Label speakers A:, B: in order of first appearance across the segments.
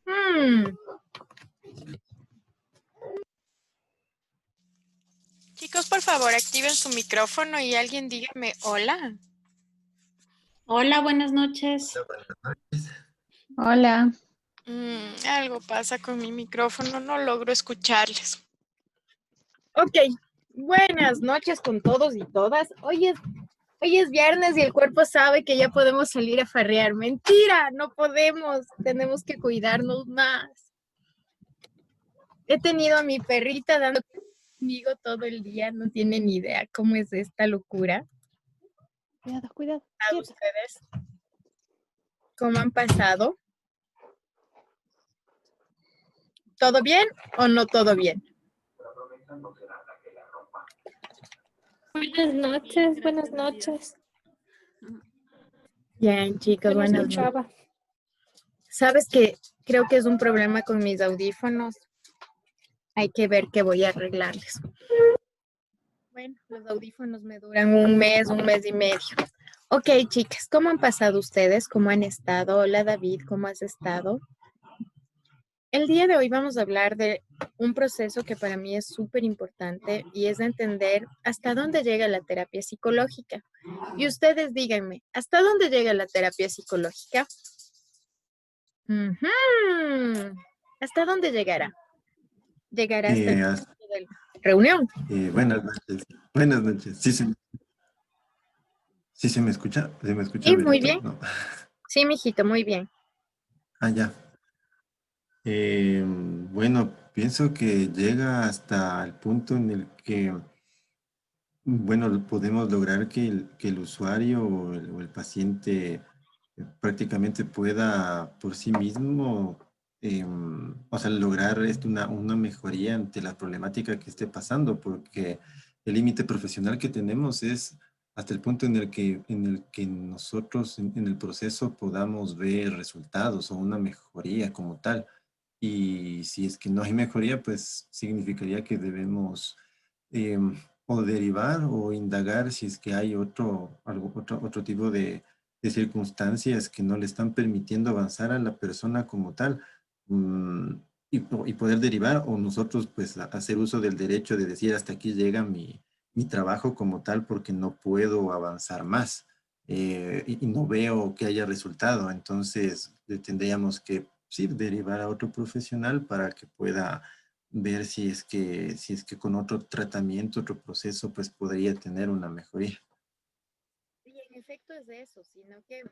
A: Hmm,
B: Chicos, por favor, activen su micrófono y alguien dígame hola.
C: Hola, buenas noches.
A: Hola.
B: Algo pasa con mi micrófono, no logro escucharles.
A: Ok, buenas noches con todos y todas. Hoy es viernes y el cuerpo sabe que ya podemos salir a farrear. Mentira, no podemos. Tenemos que cuidarnos más. He tenido a mi perrita dando conmigo todo el día. No tienen ni idea cómo es esta locura.
D: Cuidado, cuidado.
A: ¿A ustedes cómo han pasado? ¿Todo bien o no todo bien?
D: Buenas noches, buenas noches.
A: Bien, chicos,
D: Yo no
A: buenas noches.
D: escuchaba.
A: ¿Sabes que creo que es un problema con mis audífonos? Hay que ver qué voy a arreglarles. Bueno, los audífonos me duran un mes y medio. Ok, chicas, ¿cómo han pasado ustedes? ¿Cómo han estado? Hola, David, ¿cómo has estado? El día de hoy vamos a hablar de un proceso que para mí es súper importante y es de entender hasta dónde llega la terapia psicológica. Y ustedes díganme, ¿hasta dónde llega la terapia psicológica? Ujú. ¿Hasta dónde llegará? Llegará hasta el punto de la reunión.
E: Buenas noches. Buenas noches. Sí se me escucha. ¿Se me escucha
A: Sí, muy
E: ahorita?
A: bien.
E: No.
A: Sí, mijito, muy bien.
E: Ah, ya. Bueno, pienso que llega hasta el punto en el que, bueno, podemos lograr que el usuario o el paciente prácticamente pueda por sí mismo, o sea, lograr una mejoría ante la problemática que esté pasando, porque el límite profesional que tenemos es hasta el punto en el que nosotros en el proceso podamos ver resultados o una mejoría como tal. Y si es que no hay mejoría, pues significaría que debemos o derivar o indagar si es que hay otro tipo de circunstancias que no le están permitiendo avanzar a la persona como tal, mm, y poder derivar o nosotros pues hacer uso del derecho de decir hasta aquí llega mi trabajo como tal porque no puedo avanzar más, y no veo que haya resultado. Entonces tendríamos que sí, derivar a otro profesional para que pueda ver si es que con otro tratamiento, otro proceso, pues podría tener una mejoría.
A: Y en efecto es eso, sino que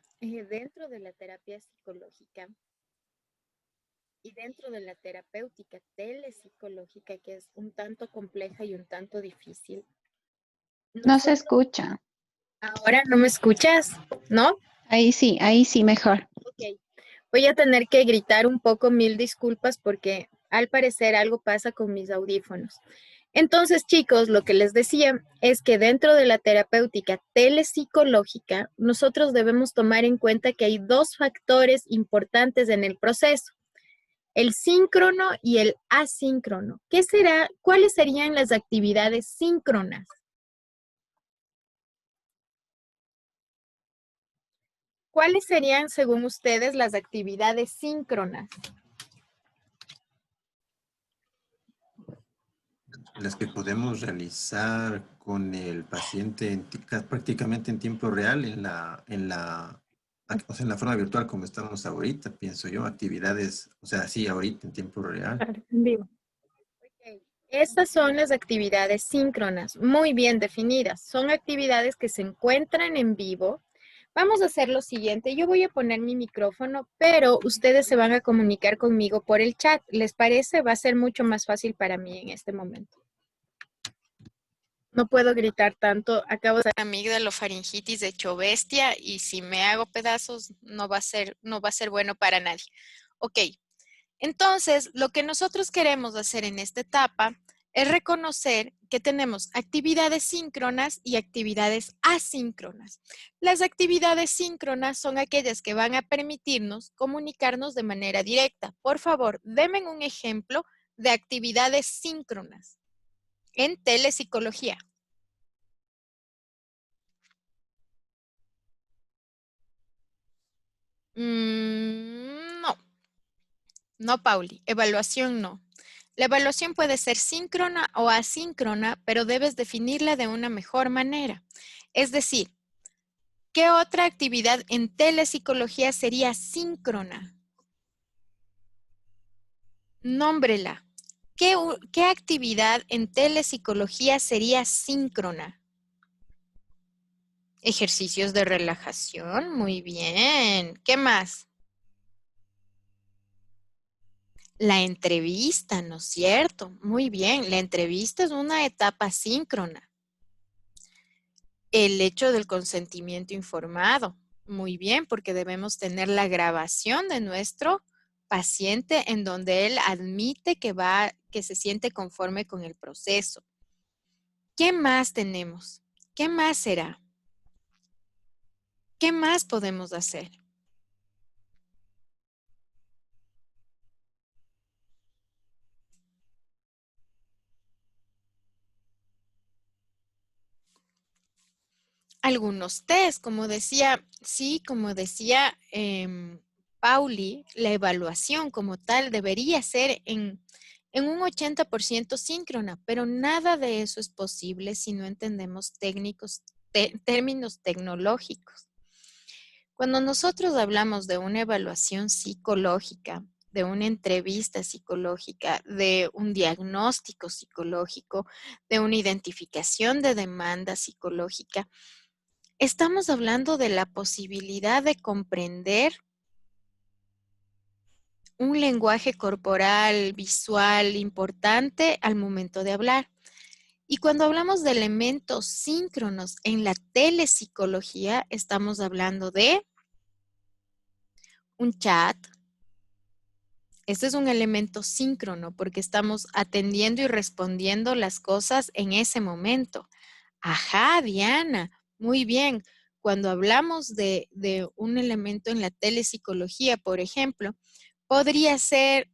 A: dentro de la terapia psicológica y dentro de la terapéutica telepsicológica, que es un tanto compleja y un tanto difícil,
F: No se
A: nosotros,
F: escucha.
A: ahora no me escuchas, ¿no?
F: Ahí sí, mejor.
A: Ok, voy a tener que gritar un poco, mil disculpas, porque al parecer algo pasa con mis audífonos. Entonces, chicos, lo que les decía es que dentro de la terapéutica telepsicológica, nosotros debemos tomar en cuenta que hay dos factores importantes en el proceso, el síncrono y el asíncrono. ¿Qué será? ¿Cuáles serían las actividades síncronas? ¿Cuáles serían, según ustedes, las actividades síncronas?
E: Las que podemos realizar con el paciente prácticamente en tiempo real, o sea, en la forma virtual como estamos ahorita, pienso yo, actividades, o sea, sí, ahorita en tiempo real.
D: Claro, en vivo.
A: Ok, estas son las actividades síncronas, muy bien definidas. Son actividades que se encuentran en vivo. Vamos a hacer lo siguiente. Yo voy a poner mi micrófono, pero ustedes se van a comunicar conmigo por el chat. ¿Les parece? Va a ser mucho más fácil para mí en este momento. No puedo gritar tanto. Acabo de...
B: Amigdalofaringitis hecho bestia y si me hago pedazos no va a ser bueno para nadie. Ok, entonces lo que nosotros queremos hacer en esta etapa es reconocer que tenemos actividades síncronas y actividades asíncronas. Las actividades síncronas son aquellas que van a permitirnos comunicarnos de manera directa. Por favor, denme un ejemplo de actividades síncronas en telepsicología. No. No, Pauli, evaluación no. La evaluación puede ser síncrona o asíncrona, pero debes definirla de una mejor manera. Es decir, ¿qué otra actividad en telepsicología sería síncrona? Nómbrela. ¿Qué actividad en telepsicología sería síncrona? Ejercicios de relajación, muy bien. ¿Qué más? La entrevista, ¿no es cierto? Muy bien, la entrevista es una etapa síncrona. El hecho del consentimiento informado, muy bien, porque debemos tener la grabación de nuestro paciente en donde él admite que se siente conforme con el proceso. ¿Qué más tenemos? ¿Qué más será? ¿Qué más podemos hacer? Algunos test, como decía, sí, como decía Pauli, la evaluación como tal debería ser en un 80% síncrona, pero nada de eso es posible si no entendemos términos tecnológicos. Cuando nosotros hablamos de una evaluación psicológica, de una entrevista psicológica, de un diagnóstico psicológico, de una identificación de demanda psicológica, estamos hablando de la posibilidad de comprender un lenguaje corporal, visual importante al momento de hablar. Y cuando hablamos de elementos síncronos en la telepsicología, estamos hablando de un chat. Este es un elemento síncrono porque estamos atendiendo y respondiendo las cosas en ese momento. Ajá, Diana, muy bien. Cuando hablamos de un elemento en la telepsicología, por ejemplo, podría ser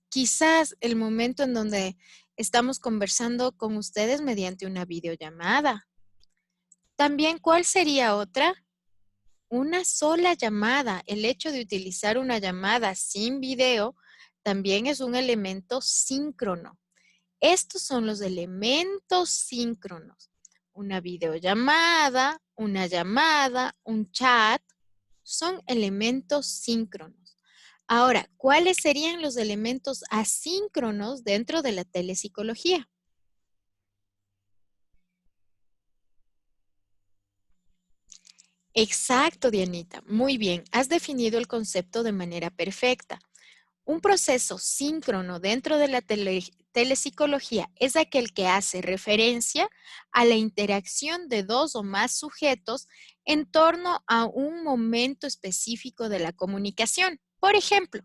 B: quizás el momento en donde estamos conversando con ustedes mediante una videollamada. También, ¿cuál sería otra? Una sola llamada. El hecho de utilizar una llamada sin video también es un elemento síncrono. Estos son los elementos síncronos. Una videollamada, una llamada, un chat, son elementos síncronos. Ahora, ¿cuáles serían los elementos asíncronos dentro de la telepsicología? Exacto, Dianita. Muy bien, has definido el concepto de manera perfecta. Un proceso síncrono dentro de la telepsicología es aquel que hace referencia a la interacción de dos o más sujetos en torno a un momento específico de la comunicación. Por ejemplo,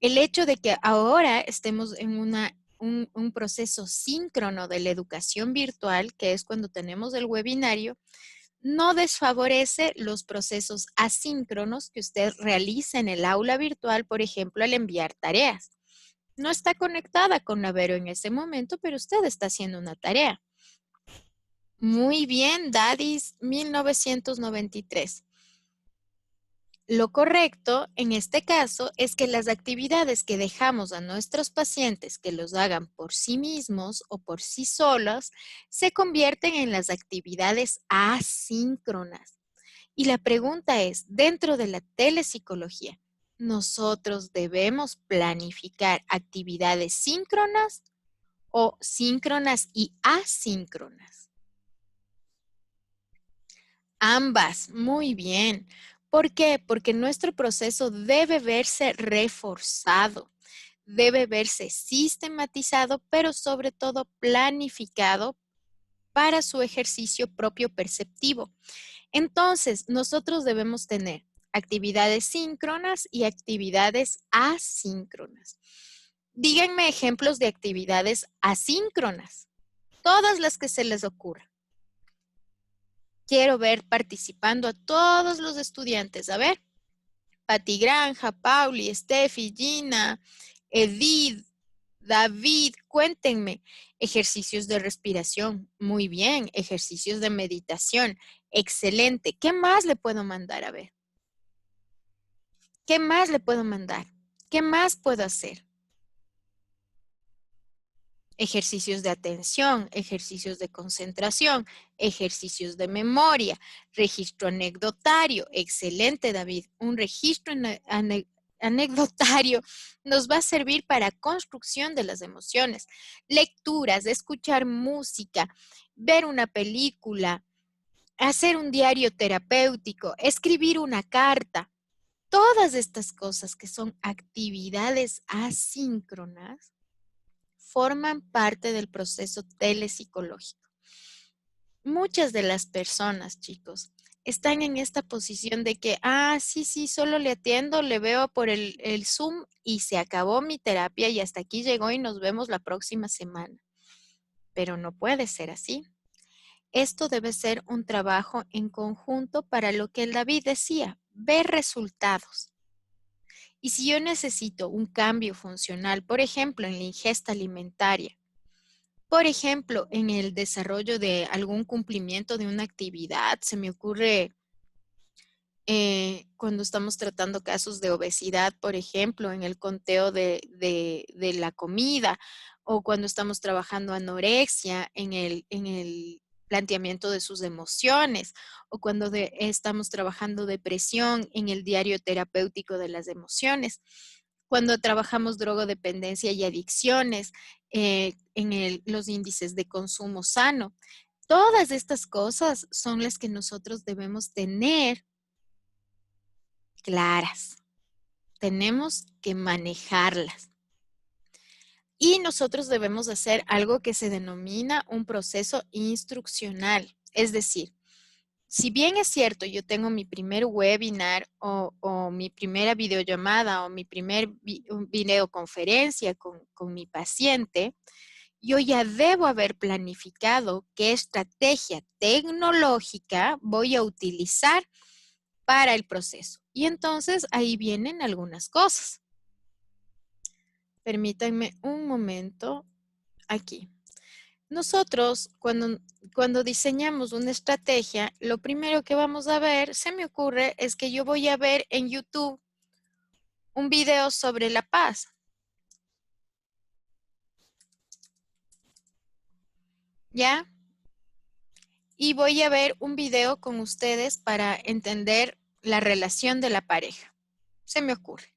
B: el hecho de que ahora estemos en un proceso síncrono de la educación virtual, que es cuando tenemos el webinario, no desfavorece los procesos asíncronos que usted realiza en el aula virtual, por ejemplo, al enviar tareas. No está conectada con Navero en ese momento, pero usted está haciendo una tarea. Muy bien, Dadis 1993. Lo correcto en este caso es que las actividades que dejamos a nuestros pacientes que los hagan por sí mismos o por sí solos se convierten en las actividades asíncronas. Y la pregunta es, dentro de la telepsicología, ¿nosotros debemos planificar actividades síncronas o síncronas y asíncronas? Ambas, muy bien. ¿Por qué? Porque nuestro proceso debe verse reforzado, debe verse sistematizado, pero sobre todo planificado para su ejercicio propio perceptivo. Entonces, nosotros debemos tener actividades síncronas y actividades asíncronas. Díganme ejemplos de actividades asíncronas, todas las que se les ocurra. Quiero ver participando a todos los estudiantes. A ver, Pati Granja, Pauli, Steffi, Gina, Edith, David, cuéntenme. Ejercicios de respiración, muy bien. Ejercicios de meditación, excelente. ¿Qué más le puedo mandar? A ver. ¿Qué más le puedo mandar? ¿Qué más puedo hacer? Ejercicios de atención, ejercicios de concentración, ejercicios de memoria, registro anecdotario. Excelente, David. Un registro anecdotario nos va a servir para construcción de las emociones. Lecturas, escuchar música, ver una película, hacer un diario terapéutico, escribir una carta. Todas estas cosas que son actividades asíncronas forman parte del proceso telepsicológico. Muchas de las personas, chicos, están en esta posición de que, sí, solo le atiendo, le veo por el Zoom y se acabó mi terapia y hasta aquí llegó y nos vemos la próxima semana. Pero no puede ser así. Esto debe ser un trabajo en conjunto para lo que el David decía, ver resultados. Y si yo necesito un cambio funcional, por ejemplo, en la ingesta alimentaria, por ejemplo, en el desarrollo de algún cumplimiento de una actividad, se me ocurre cuando estamos tratando casos de obesidad, por ejemplo, en el conteo de la comida, o cuando estamos trabajando anorexia en el planteamiento de sus emociones, o cuando estamos trabajando depresión en el diario terapéutico de las emociones, cuando trabajamos drogodependencia y adicciones en los índices de consumo sano. Todas estas cosas son las que nosotros debemos tener claras. Tenemos que manejarlas. Y nosotros debemos hacer algo que se denomina un proceso instruccional. Es decir, si bien es cierto, yo tengo mi primer webinar o mi primera videollamada o mi primer videoconferencia con mi paciente, yo ya debo haber planificado qué estrategia tecnológica voy a utilizar para el proceso. Y entonces ahí vienen algunas cosas. Permítanme un momento aquí. Nosotros, cuando diseñamos una estrategia, lo primero que vamos a ver, se me ocurre, es que yo voy a ver en YouTube un video sobre la paz. ¿Ya? Y voy a ver un video con ustedes para entender la relación de la pareja. Se me ocurre.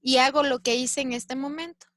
B: Y hago lo que hice en este momento.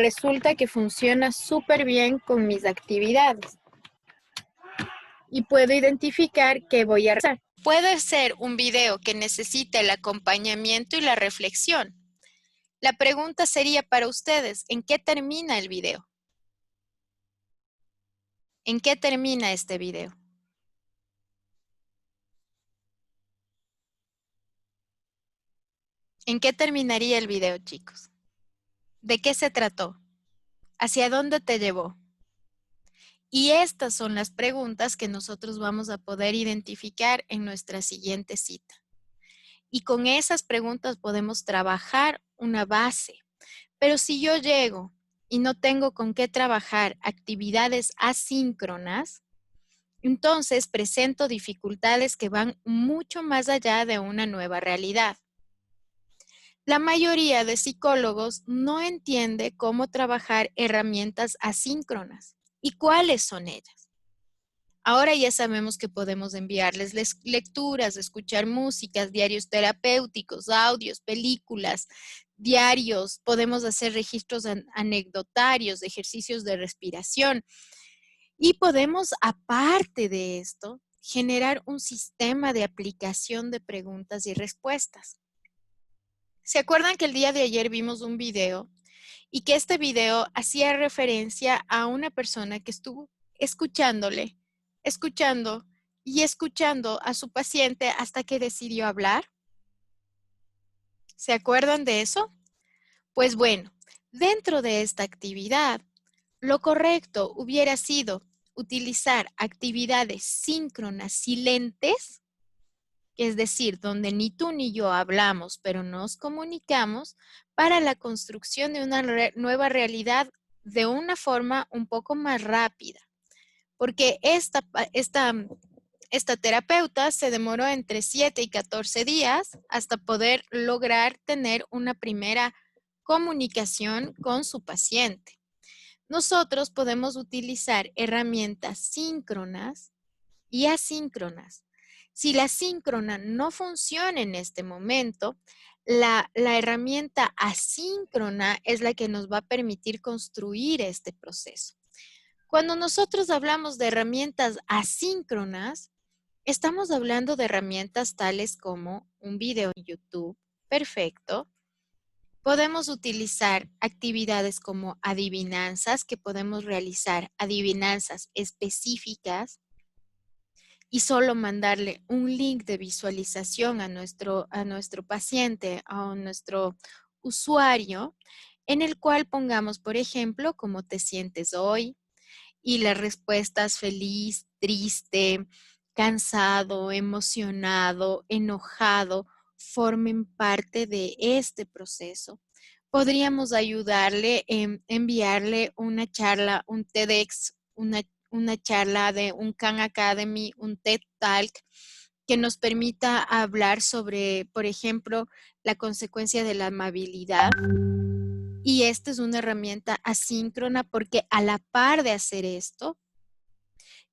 A: resulta que funciona súper bien con mis actividades. Y puedo identificar qué voy a realizar.
B: Puede ser un video que necesita el acompañamiento y la reflexión. La pregunta sería para ustedes, ¿en qué termina el video? ¿En qué termina este video? ¿En qué terminaría el video, chicos? ¿De qué se trató? ¿Hacia dónde te llevó? Y estas son las preguntas que nosotros vamos a poder identificar en nuestra siguiente cita. Y con esas preguntas podemos trabajar una base. Pero si yo llego y no tengo con qué trabajar actividades asíncronas, entonces presento dificultades que van mucho más allá de una nueva realidad. La mayoría de psicólogos no entiende cómo trabajar herramientas asíncronas y cuáles son ellas. Ahora ya sabemos que podemos enviarles lecturas, escuchar músicas, diarios terapéuticos, audios, películas, diarios, podemos hacer registros anecdotarios, ejercicios de respiración y podemos, aparte de esto, generar un sistema de aplicación de preguntas y respuestas. ¿Se acuerdan que el día de ayer vimos un video y que este video hacía referencia a una persona que estuvo escuchando y escuchando a su paciente hasta que decidió hablar? ¿Se acuerdan de eso? Pues bueno, dentro de esta actividad, lo correcto hubiera sido utilizar actividades síncronas silentes, es decir, donde ni tú ni yo hablamos, pero nos comunicamos para la construcción de una nueva realidad de una forma un poco más rápida. Porque esta terapeuta se demoró entre 7 y 14 días hasta poder lograr tener una primera comunicación con su paciente. Nosotros podemos utilizar herramientas síncronas y asíncronas. Si la síncrona no funciona en este momento, la herramienta asíncrona es la que nos va a permitir construir este proceso. Cuando nosotros hablamos de herramientas asíncronas, estamos hablando de herramientas tales como un video en YouTube, perfecto. Podemos utilizar actividades como adivinanzas, que podemos realizar adivinanzas específicas y solo mandarle un link de visualización a nuestro paciente, a nuestro usuario, en el cual pongamos, por ejemplo, cómo te sientes hoy y las respuestas feliz, triste, cansado, emocionado, enojado, formen parte de este proceso. Podríamos ayudarle, enviarle una charla, un TEDx, una charla de un Khan Academy, un TED Talk, que nos permita hablar sobre, por ejemplo, la consecuencia de la amabilidad. Y esta es una herramienta asíncrona porque a la par de hacer esto,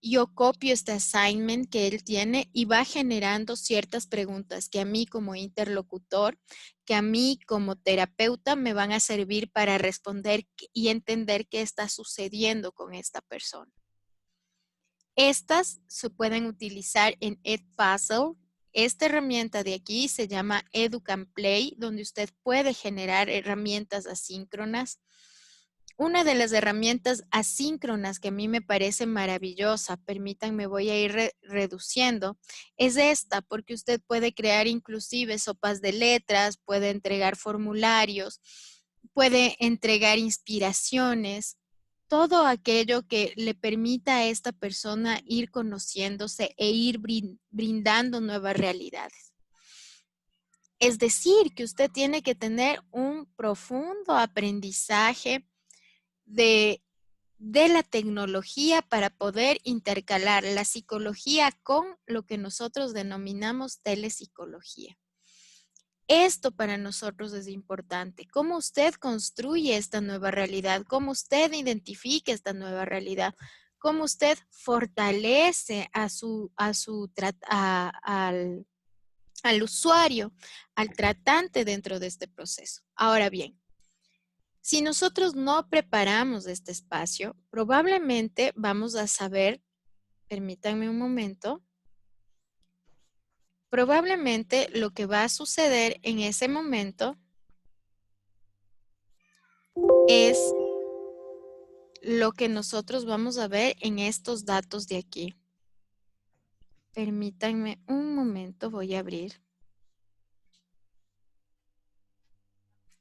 B: yo copio este assignment que él tiene y va generando ciertas preguntas que a mí como interlocutor, que a mí como terapeuta me van a servir para responder y entender qué está sucediendo con esta persona. Estas se pueden utilizar en Edpuzzle. Esta herramienta de aquí se llama Educamplay, donde usted puede generar herramientas asíncronas. Una de las herramientas asíncronas que a mí me parece maravillosa, permítanme, voy a ir reduciendo, es esta, porque usted puede crear inclusive sopas de letras, puede entregar formularios, puede entregar inspiraciones, todo aquello que le permita a esta persona ir conociéndose e ir brindando nuevas realidades. Es decir, que usted tiene que tener un profundo aprendizaje de la tecnología para poder intercalar la psicología con lo que nosotros denominamos telepsicología. Esto para nosotros es importante. ¿Cómo usted construye esta nueva realidad? ¿Cómo usted identifica esta nueva realidad? ¿Cómo usted fortalece al usuario, al tratante dentro de este proceso? Ahora bien, Si nosotros no preparamos este espacio, probablemente vamos a saber, permítanme un momento, probablemente lo que va a suceder en ese momento es lo que nosotros vamos a ver en estos datos de aquí. Permítanme un momento, voy a abrir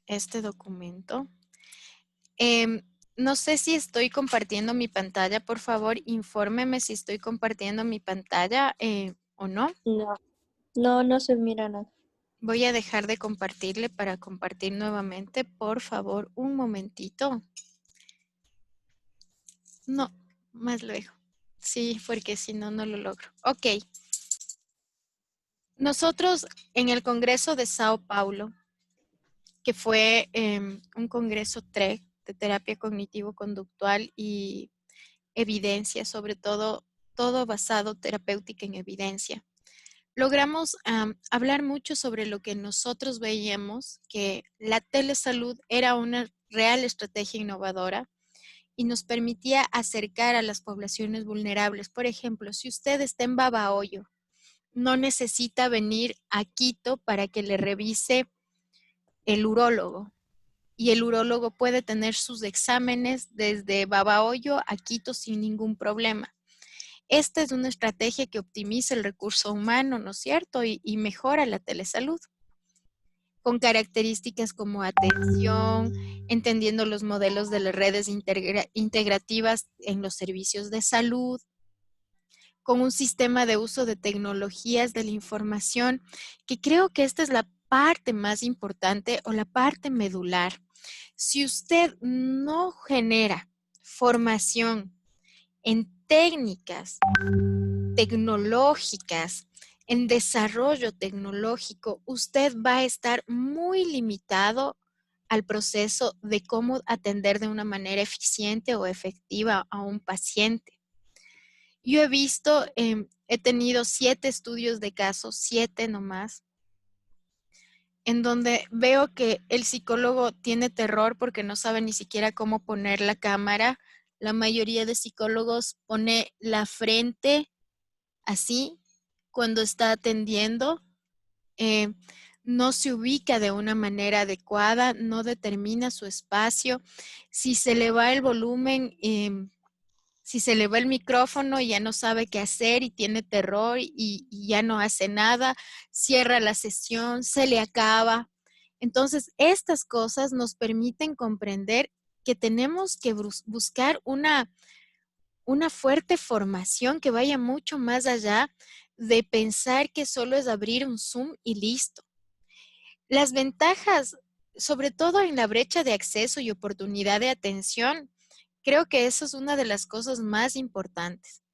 B: este documento. No sé si estoy compartiendo mi pantalla. Por favor, infórmeme si estoy compartiendo mi pantalla o no.
D: No se mira nada.
B: Voy a dejar de compartirle para compartir nuevamente. Por favor, un momentito. No, más luego. Sí, porque si no, no lo logro. Ok. Nosotros en el Congreso de Sao Paulo, que fue un congreso TREC de terapia cognitivo-conductual y evidencia, sobre todo, todo basado terapéutica en evidencia. Logramos hablar mucho sobre lo que nosotros veíamos, que la telesalud era una real estrategia innovadora y nos permitía acercar a las poblaciones vulnerables. Por ejemplo, si usted está en Babahoyo, no necesita venir a Quito para que le revise el urólogo. Y el urólogo puede tener sus exámenes desde Babahoyo a Quito sin ningún problema. Esta es una estrategia que optimiza el recurso humano, ¿no es cierto? Y mejora la telesalud, con características como atención, entendiendo los modelos de las redes integrativas en los servicios de salud, con un sistema de uso de tecnologías de la información, que creo que esta es la parte más importante o la parte medular. Si usted no genera formación en técnicas tecnológicas, en desarrollo tecnológico, usted va a estar muy limitado al proceso de cómo atender de una manera eficiente o efectiva a un paciente. Yo he visto, he tenido 7 estudios de casos, 7 nomás, en donde veo que el psicólogo tiene terror porque no sabe ni siquiera cómo poner la cámara. La mayoría de psicólogos pone la frente así cuando está atendiendo, no se ubica de una manera adecuada, no determina su espacio. Si se le va el volumen, si se le va el micrófono, ya no sabe qué hacer y tiene terror y ya no hace nada, cierra la sesión, se le acaba. Entonces, estas cosas nos permiten comprender que tenemos que buscar una fuerte formación que vaya mucho más allá de pensar que solo es abrir un Zoom y listo. Las ventajas, sobre todo en la brecha de acceso y oportunidad de atención, creo que eso es una de las cosas más importantes.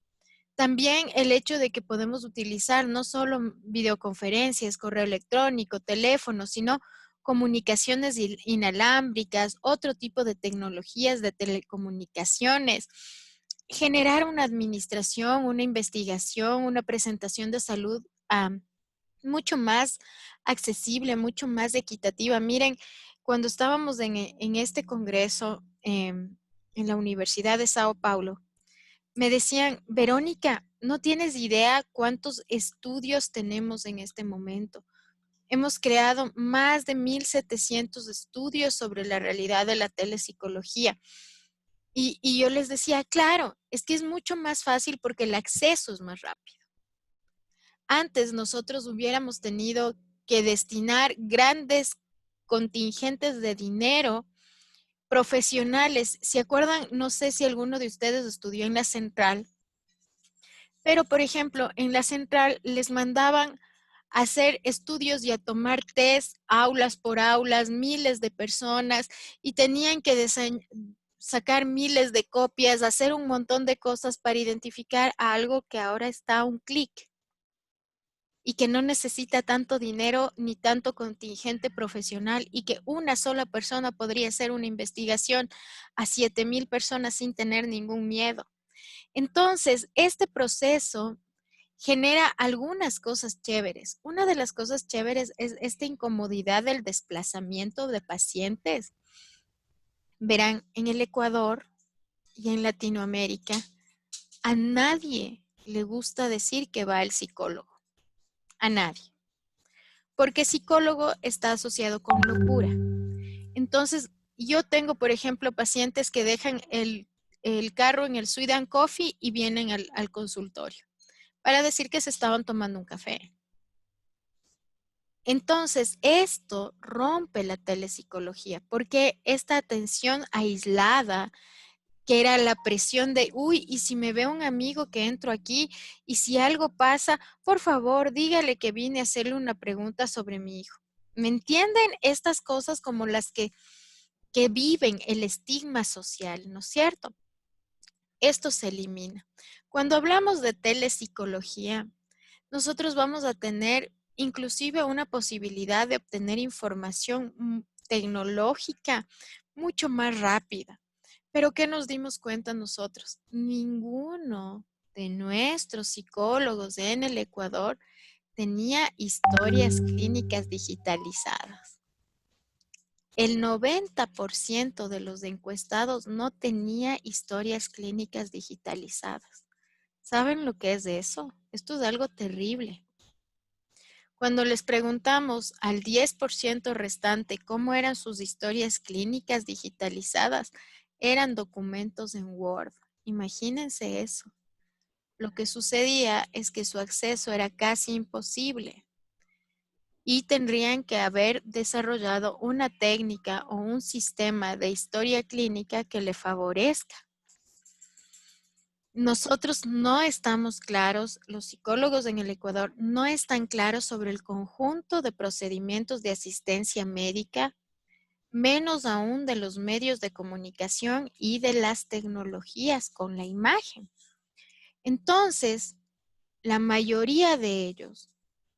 B: También el hecho de que podemos utilizar no solo videoconferencias, correo electrónico, teléfono, sino comunicaciones inalámbricas, otro tipo de tecnologías de telecomunicaciones. Generar una administración, una investigación, una presentación de salud mucho más accesible, mucho más equitativa. Miren, cuando estábamos en este congreso en la Universidad de Sao Paulo, me decían, Verónica, no tienes idea cuántos estudios tenemos en este momento. Hemos creado más de 1,700 estudios sobre la realidad de la telepsicología. Y yo les decía, claro, es que es mucho más fácil porque el acceso es más rápido. Antes nosotros hubiéramos tenido que destinar grandes contingentes de dinero profesionales. ¿Se acuerdan? No sé si alguno de ustedes estudió en la central, pero por ejemplo, en la central les mandaban a hacer estudios y a tomar test, aulas por aulas, miles de personas, y tenían que sacar miles de copias, hacer un montón de cosas para identificar a algo que ahora está a un clic y que no necesita tanto dinero ni tanto contingente profesional y que una sola persona podría hacer una investigación a 7,000 personas sin tener ningún miedo. Entonces, este proceso genera algunas cosas chéveres. Una de las cosas chéveres es esta incomodidad del desplazamiento de pacientes. Verán, en el Ecuador y en Latinoamérica, a nadie le gusta decir que va al psicólogo. A nadie. Porque psicólogo está asociado con locura. Entonces, yo tengo, por ejemplo, pacientes que dejan el carro en el Sweet and Coffee y vienen al consultorio para decir que se estaban tomando un café. Entonces, esto rompe la telepsicología porque esta atención aislada, que era la presión de, uy, y si me ve un amigo que entro aquí y si algo pasa, por favor, dígale que vine a hacerle una pregunta sobre mi hijo. ¿Me entienden? Estas cosas como las que viven el estigma social, ¿no es cierto? Esto se elimina. Cuando hablamos de telepsicología, nosotros vamos a tener inclusive una posibilidad de obtener información tecnológica mucho más rápida. Pero ¿qué nos dimos cuenta nosotros? Ninguno de nuestros psicólogos en el Ecuador tenía historias clínicas digitalizadas. El 90% de los encuestados no tenía historias clínicas digitalizadas. ¿Saben lo que es eso? Esto es algo terrible. Cuando les preguntamos al 10% restante cómo eran sus historias clínicas digitalizadas, eran documentos en Word. Imagínense eso. Lo que sucedía es que su acceso era casi imposible y tendrían que haber desarrollado una técnica o un sistema de historia clínica que le favorezca. Nosotros no estamos claros, los psicólogos en el Ecuador no están claros sobre el conjunto de procedimientos de asistencia médica, menos aún de los medios de comunicación y de las tecnologías con la imagen. Entonces, la mayoría de ellos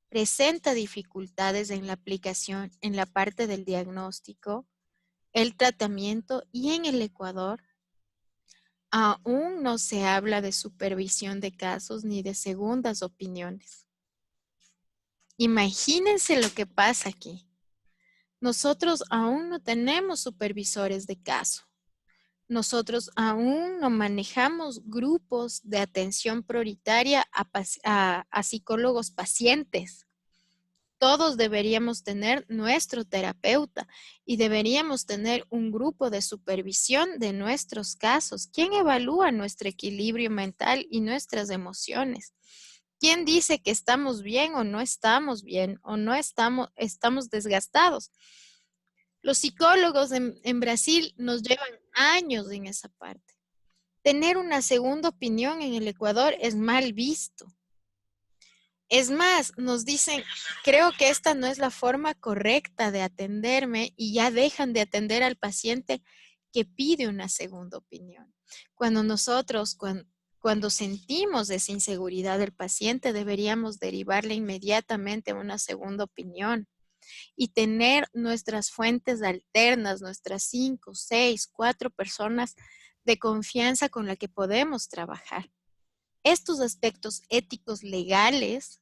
B: presenta dificultades en la aplicación, en la parte del diagnóstico, el tratamiento y en el Ecuador aún no se habla de supervisión de casos ni de segundas opiniones. Imagínense lo que pasa aquí. Nosotros aún no tenemos supervisores de caso. Nosotros aún no manejamos grupos de atención prioritaria a psicólogos pacientes. Todos deberíamos tener nuestro terapeuta y deberíamos tener un grupo de supervisión de nuestros casos. ¿Quién evalúa nuestro equilibrio mental y nuestras emociones? ¿Quién dice que estamos bien o no estamos bien o no estamos desgastados? Los psicólogos en Brasil nos llevan años en esa parte. Tener una segunda opinión en el Ecuador es mal visto. Es más, nos dicen, creo que esta no es la forma correcta de atenderme y ya dejan de atender al paciente que pide una segunda opinión. Cuando nosotros, cuando sentimos esa inseguridad del paciente, deberíamos derivarle inmediatamente a una segunda opinión y tener nuestras fuentes alternas, nuestras 5, 6, 4 personas de confianza con la que podemos trabajar. Estos aspectos éticos legales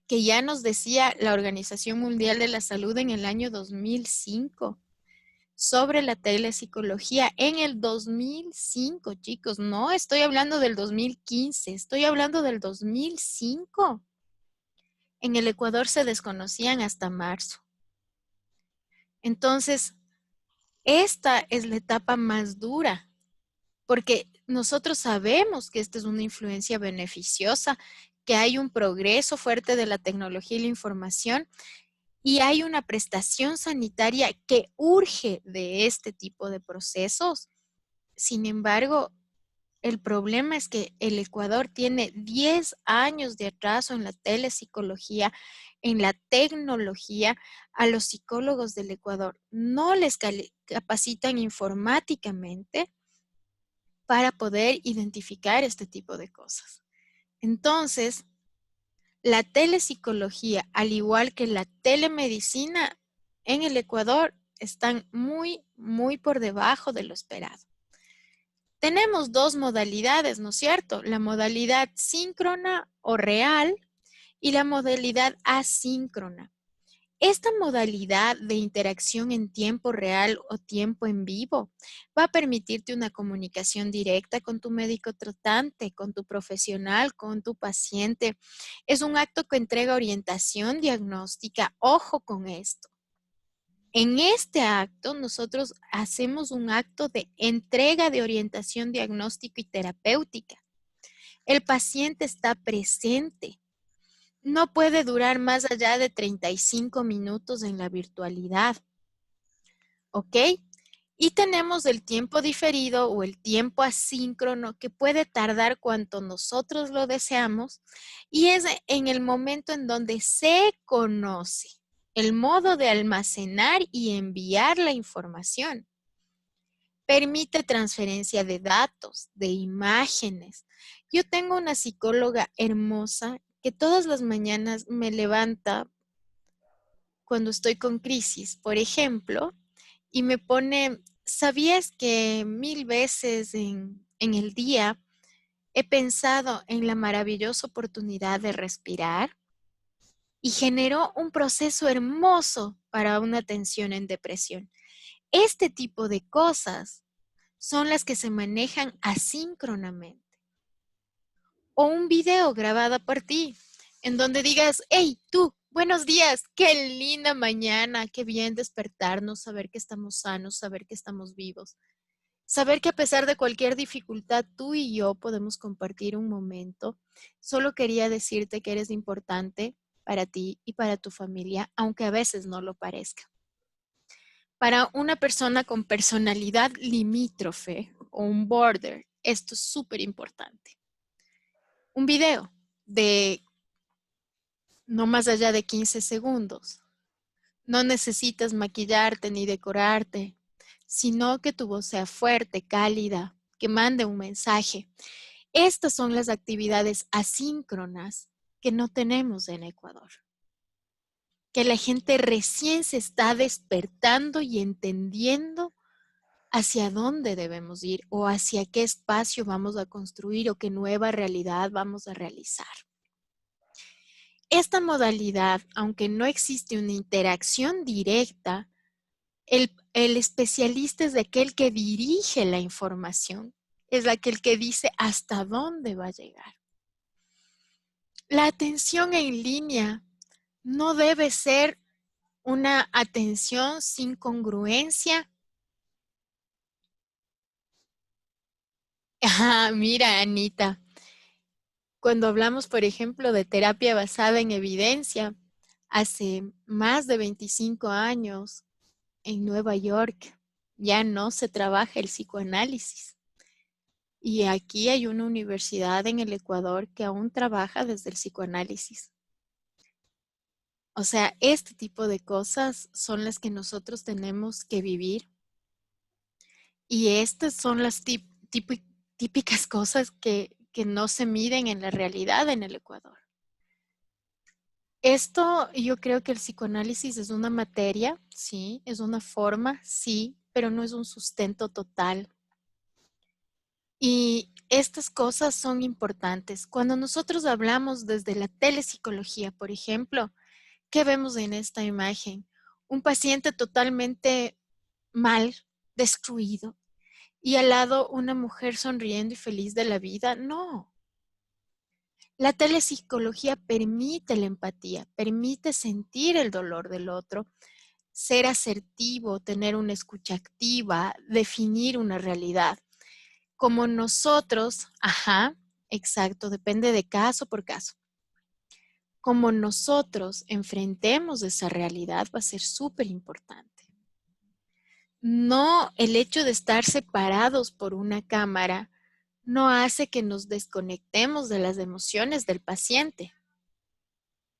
B: que ya nos decía la Organización Mundial de la Salud en el año 2005 sobre la telepsicología en el 2005, chicos. No estoy hablando del 2015, estoy hablando del 2005. En el Ecuador se desconocían hasta marzo. Entonces, esta es la etapa más dura, porque nosotros sabemos que esta es una influencia beneficiosa, que hay un progreso fuerte de la tecnología y la información y hay una prestación sanitaria que urge de este tipo de procesos. Sin embargo, el problema es que el Ecuador tiene 10 años de atraso en la telepsicología, en la tecnología. A los psicólogos del Ecuador no les capacitan informáticamente para poder identificar este tipo de cosas. Entonces, la telepsicología, al igual que la telemedicina, en el Ecuador están muy, muy por debajo de lo esperado. Tenemos dos modalidades, ¿no es cierto? La modalidad síncrona o real y la modalidad asíncrona. Esta modalidad de interacción en tiempo real o tiempo en vivo va a permitirte una comunicación directa con tu médico tratante, con tu profesional, con tu paciente. Es un acto que entrega orientación diagnóstica. Ojo con esto. En este acto, nosotros hacemos un acto de entrega de orientación diagnóstica y terapéutica. El paciente está presente. No puede durar más allá de 35 minutos en la virtualidad. ¿Ok? Y tenemos el tiempo diferido o el tiempo asíncrono que puede tardar cuanto nosotros lo deseamos y es en el momento en donde se conoce el modo de almacenar y enviar la información. Permite transferencia de datos, de imágenes. Yo tengo una psicóloga hermosa que todas las mañanas me levanta cuando estoy con crisis, por ejemplo, y me pone, ¿sabías que 1000 veces en el día he pensado en la maravillosa oportunidad de respirar? Y generó un proceso hermoso para una atención en depresión. Este tipo de cosas son las que se manejan asíncronamente. O un video grabado por ti, en donde digas, hey, tú, buenos días, qué linda mañana, qué bien despertarnos, saber que estamos sanos, saber que estamos vivos. Saber que a pesar de cualquier dificultad, tú y yo podemos compartir un momento. Solo quería decirte que eres importante para ti y para tu familia, aunque a veces no lo parezca. Para una persona con personalidad limítrofe o un border, esto es súper importante. Un video de no más allá de 15 segundos. No necesitas maquillarte ni decorarte, sino que tu voz sea fuerte, cálida, que mande un mensaje. Estas son las actividades asíncronas que no tenemos en Ecuador. Que la gente recién se está despertando y entendiendo hacia dónde debemos ir o hacia qué espacio vamos a construir o qué nueva realidad vamos a realizar. Esta modalidad, aunque no existe una interacción directa, el especialista es aquel que dirige la información, es aquel que dice hasta dónde va a llegar. La atención en línea no debe ser una atención sin congruencia. Mira, Anita, cuando hablamos, por ejemplo, de terapia basada en evidencia, hace más de 25 años en Nueva York ya no se trabaja el psicoanálisis. Y aquí hay una universidad en el Ecuador que aún trabaja desde el psicoanálisis. O sea, este tipo de cosas son las que nosotros tenemos que vivir. Y estas son las típicas cosas que no se miden en la realidad en el Ecuador. Esto, yo creo que el psicoanálisis es una materia, sí, es una forma, sí, pero no es un sustento total. Y estas cosas son importantes. Cuando nosotros hablamos desde la telepsicología, por ejemplo, ¿qué vemos en esta imagen? Un paciente totalmente mal, destruido, y al lado una mujer sonriendo y feliz de la vida. No. La telepsicología permite la empatía, permite sentir el dolor del otro, ser asertivo, tener una escucha activa, definir una realidad. Como nosotros, exacto, depende de caso por caso. Como nosotros enfrentemos esa realidad va a ser súper importante. No, el hecho de estar separados por una cámara no hace que nos desconectemos de las emociones del paciente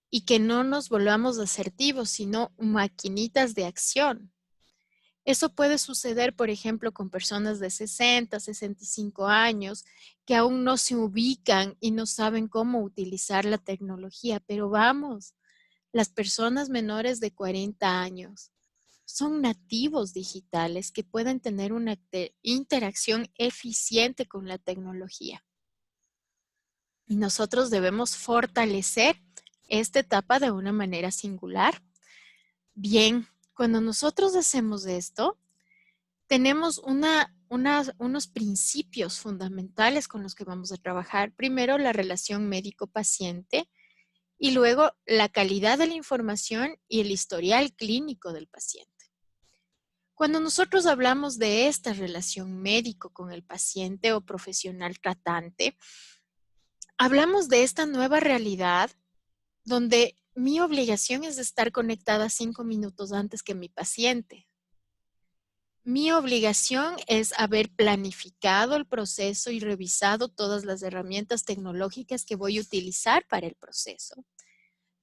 B: y que no nos volvamos asertivos, sino maquinitas de acción. Eso puede suceder, por ejemplo, con personas de 60, 65 años que aún no se ubican y no saben cómo utilizar la tecnología. Pero vamos, las personas menores de 40 años son nativos digitales que pueden tener una interacción eficiente con la tecnología. Y nosotros debemos fortalecer esta etapa de una manera singular. Bien, cuando nosotros hacemos esto, tenemos unos principios fundamentales con los que vamos a trabajar. Primero, la relación médico-paciente y luego la calidad de la información y el historial clínico del paciente. Cuando nosotros hablamos de esta relación médico con el paciente o profesional tratante, hablamos de esta nueva realidad donde mi obligación es estar conectada 5 minutos antes que mi paciente. Mi obligación es haber planificado el proceso y revisado todas las herramientas tecnológicas que voy a utilizar para el proceso.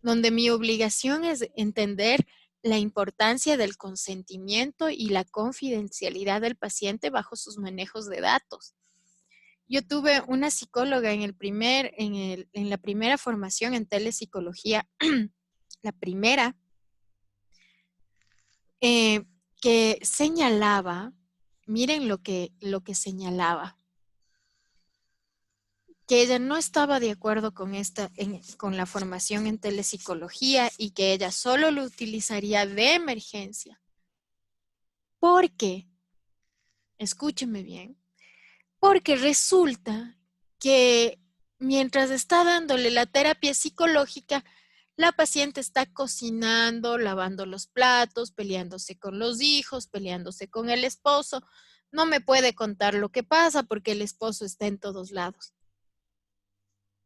B: Donde mi obligación es entender la importancia del consentimiento y la confidencialidad del paciente bajo sus manejos de datos. Yo tuve una psicóloga en la primera formación en telepsicología, la primera, que señalaba, miren lo que señalaba, que ella no estaba de acuerdo con la formación en telepsicología y que ella solo lo utilizaría de emergencia. Porque, escúcheme bien, porque resulta que mientras está dándole la terapia psicológica, la paciente está cocinando, lavando los platos, peleándose con los hijos, peleándose con el esposo. No me puede contar lo que pasa porque el esposo está en todos lados.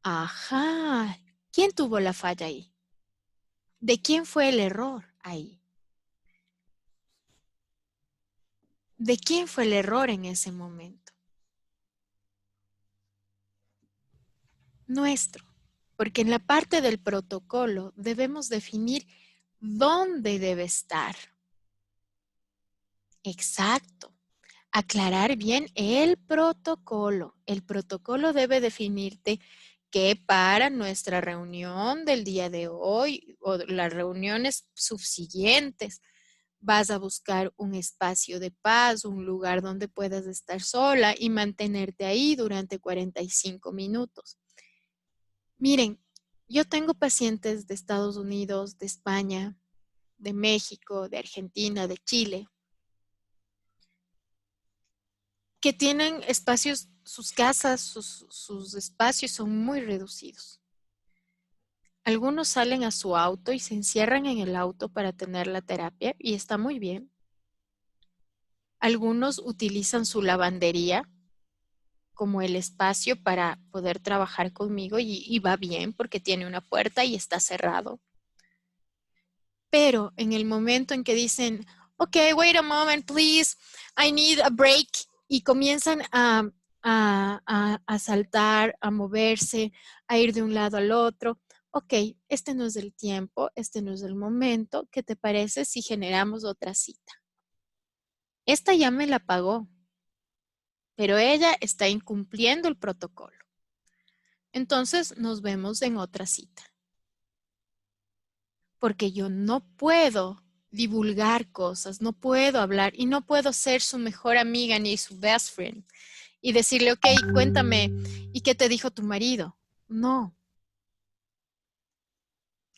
B: Ajá, ¿quién tuvo la falla ahí? ¿De quién fue el error ahí? ¿De quién fue el error en ese momento? Nuestro, porque en la parte del protocolo debemos definir dónde debe estar. Exacto. Aclarar bien el protocolo. El protocolo debe definirte que para nuestra reunión del día de hoy o las reuniones subsiguientes vas a buscar un espacio de paz, un lugar donde puedas estar sola y mantenerte ahí durante 45 minutos. Miren, yo tengo pacientes de Estados Unidos, de España, de México, de Argentina, de Chile, que tienen espacios, sus casas, sus espacios son muy reducidos. Algunos salen a su auto y se encierran en el auto para tener la terapia y está muy bien. Algunos utilizan su lavandería como el espacio para poder trabajar conmigo y va bien porque tiene una puerta y está cerrado. Pero en el momento en que dicen, ok, wait a moment, please, I need a break, y comienzan a saltar, a moverse, a ir de un lado al otro. Ok, este no es el tiempo, este no es el momento. ¿Qué te parece si generamos otra cita? Esta ya me la pagó, pero ella está incumpliendo el protocolo. Entonces nos vemos en otra cita. Porque yo no puedo divulgar cosas, no puedo hablar y no puedo ser su mejor amiga ni su best friend y decirle, ok, cuéntame, ¿y qué te dijo tu marido? No.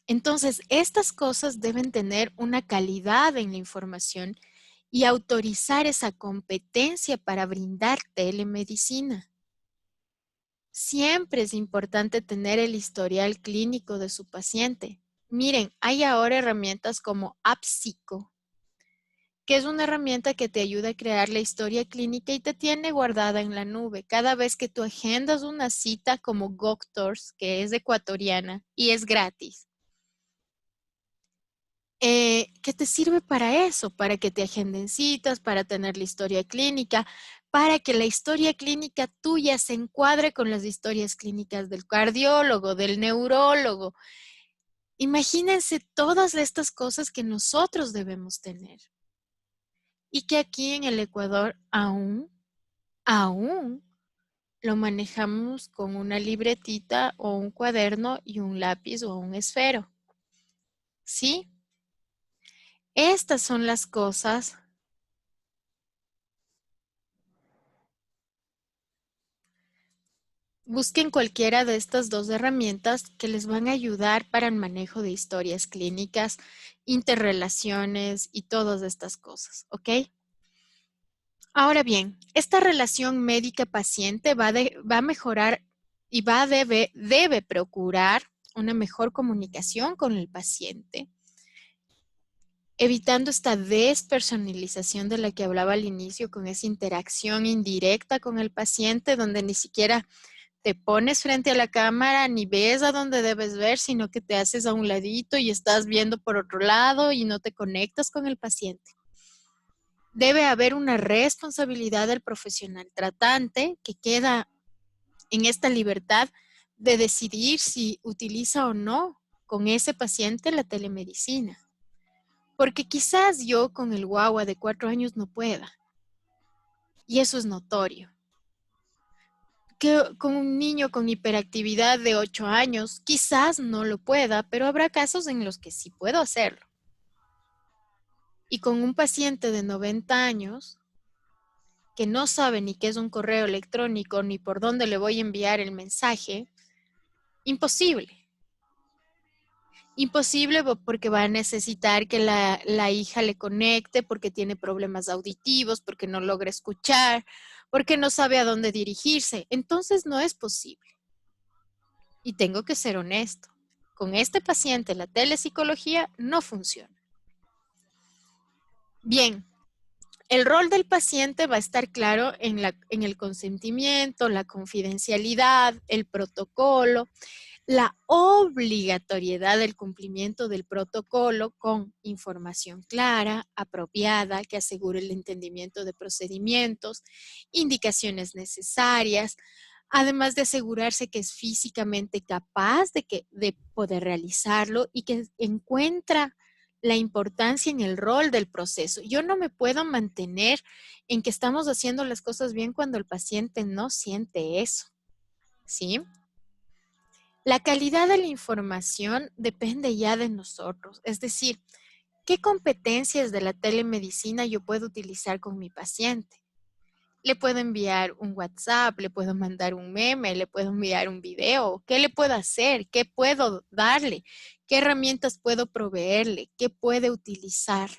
B: Entonces, estas cosas deben tener una calidad en la información y autorizar esa competencia para brindar telemedicina. Siempre es importante tener el historial clínico de su paciente. Miren, hay ahora herramientas como AppSico, que es una herramienta que te ayuda a crear la historia clínica y te tiene guardada en la nube. Cada vez que tú agendas una cita como Doctors, que es ecuatoriana y es gratis, que te sirve para eso, para que te agenden citas, para tener la historia clínica, para que la historia clínica tuya se encuadre con las historias clínicas del cardiólogo, del neurólogo. Imagínense todas estas cosas que nosotros debemos tener y que aquí en el Ecuador aún lo manejamos con una libretita o un cuaderno y un lápiz o un esfero. ¿Sí? Estas son las cosas busquen cualquiera de estas dos herramientas que les van a ayudar para el manejo de historias clínicas, interrelaciones y todas estas cosas, ¿ok? Ahora bien, esta relación médica-paciente va a mejorar y debe procurar una mejor comunicación con el paciente, evitando esta despersonalización de la que hablaba al inicio, con esa interacción indirecta con el paciente, donde ni siquiera te pones frente a la cámara ni ves a dónde debes ver, sino que te haces a un ladito y estás viendo por otro lado y no te conectas con el paciente. Debe haber una responsabilidad del profesional tratante que queda en esta libertad de decidir si utiliza o no con ese paciente la telemedicina. Porque quizás yo con el guagua de 4 años no pueda. Y eso es notorio. Que con un niño con hiperactividad de 8 años quizás no lo pueda, pero habrá casos en los que sí puedo hacerlo. Y con un paciente de 90 años que no sabe ni qué es un correo electrónico ni por dónde le voy a enviar el mensaje, imposible. Imposible porque va a necesitar que la hija le conecte, porque tiene problemas auditivos, porque no logra escuchar, porque no sabe a dónde dirigirse. Entonces no es posible. Y tengo que ser honesto. Con este paciente la telepsicología no funciona. Bien, el rol del paciente va a estar claro en el consentimiento, la confidencialidad, el protocolo, la obligatoriedad del cumplimiento del protocolo con información clara, apropiada, que asegure el entendimiento de procedimientos, indicaciones necesarias, además de asegurarse que es físicamente capaz de poder realizarlo y que encuentra la importancia en el rol del proceso. Yo no me puedo mantener en que estamos haciendo las cosas bien cuando el paciente no siente eso, ¿sí? La calidad de la información depende ya de nosotros, es decir, ¿qué competencias de la telemedicina yo puedo utilizar con mi paciente? Le puedo enviar un WhatsApp, le puedo mandar un meme, le puedo enviar un video. ¿Qué le puedo hacer? ¿Qué puedo darle? ¿Qué herramientas puedo proveerle? ¿Qué puede utilizar?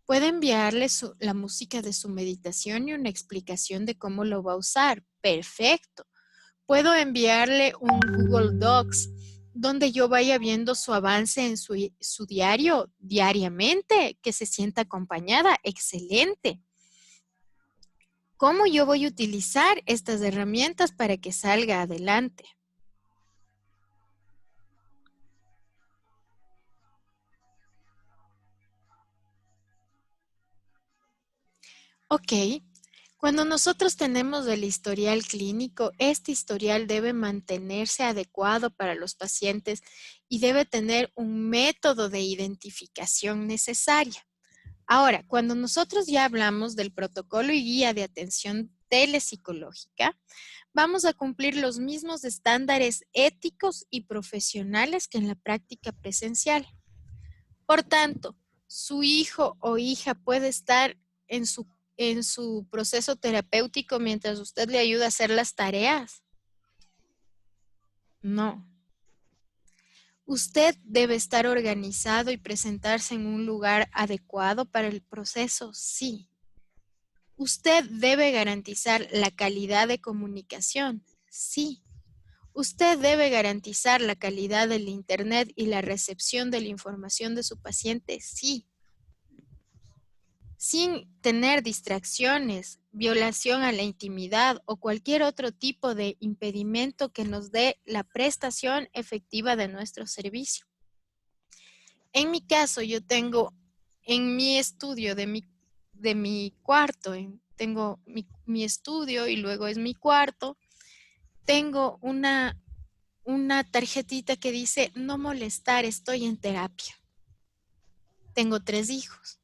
B: Puedo enviarle la música de su meditación y una explicación de cómo lo va a usar. Perfecto. Puedo enviarle un Google Docs donde yo vaya viendo su avance en su diario diariamente, que se sienta acompañada. Excelente. ¿Cómo yo voy a utilizar estas herramientas para que salga adelante? Ok, cuando nosotros tenemos el historial clínico, este historial debe mantenerse adecuado para los pacientes y debe tener un método de identificación necesaria. Ahora, cuando nosotros ya hablamos del protocolo y guía de atención telepsicológica, vamos a cumplir los mismos estándares éticos y profesionales que en la práctica presencial. Por tanto, su hijo o hija puede estar en su proceso terapéutico mientras usted le ayuda a hacer las tareas. No. Usted debe estar organizado y presentarse en un lugar adecuado para el proceso, sí. Usted debe garantizar la calidad de comunicación, sí. Usted debe garantizar la calidad del Internet y la recepción de la información de su paciente, sí. Sin tener distracciones, violación a la intimidad o cualquier otro tipo de impedimento que nos dé la prestación efectiva de nuestro servicio. En mi caso, yo tengo en mi estudio de mi cuarto, tengo mi estudio y luego es mi cuarto, tengo una tarjetita que dice no molestar, estoy en terapia. Tengo 3 hijos.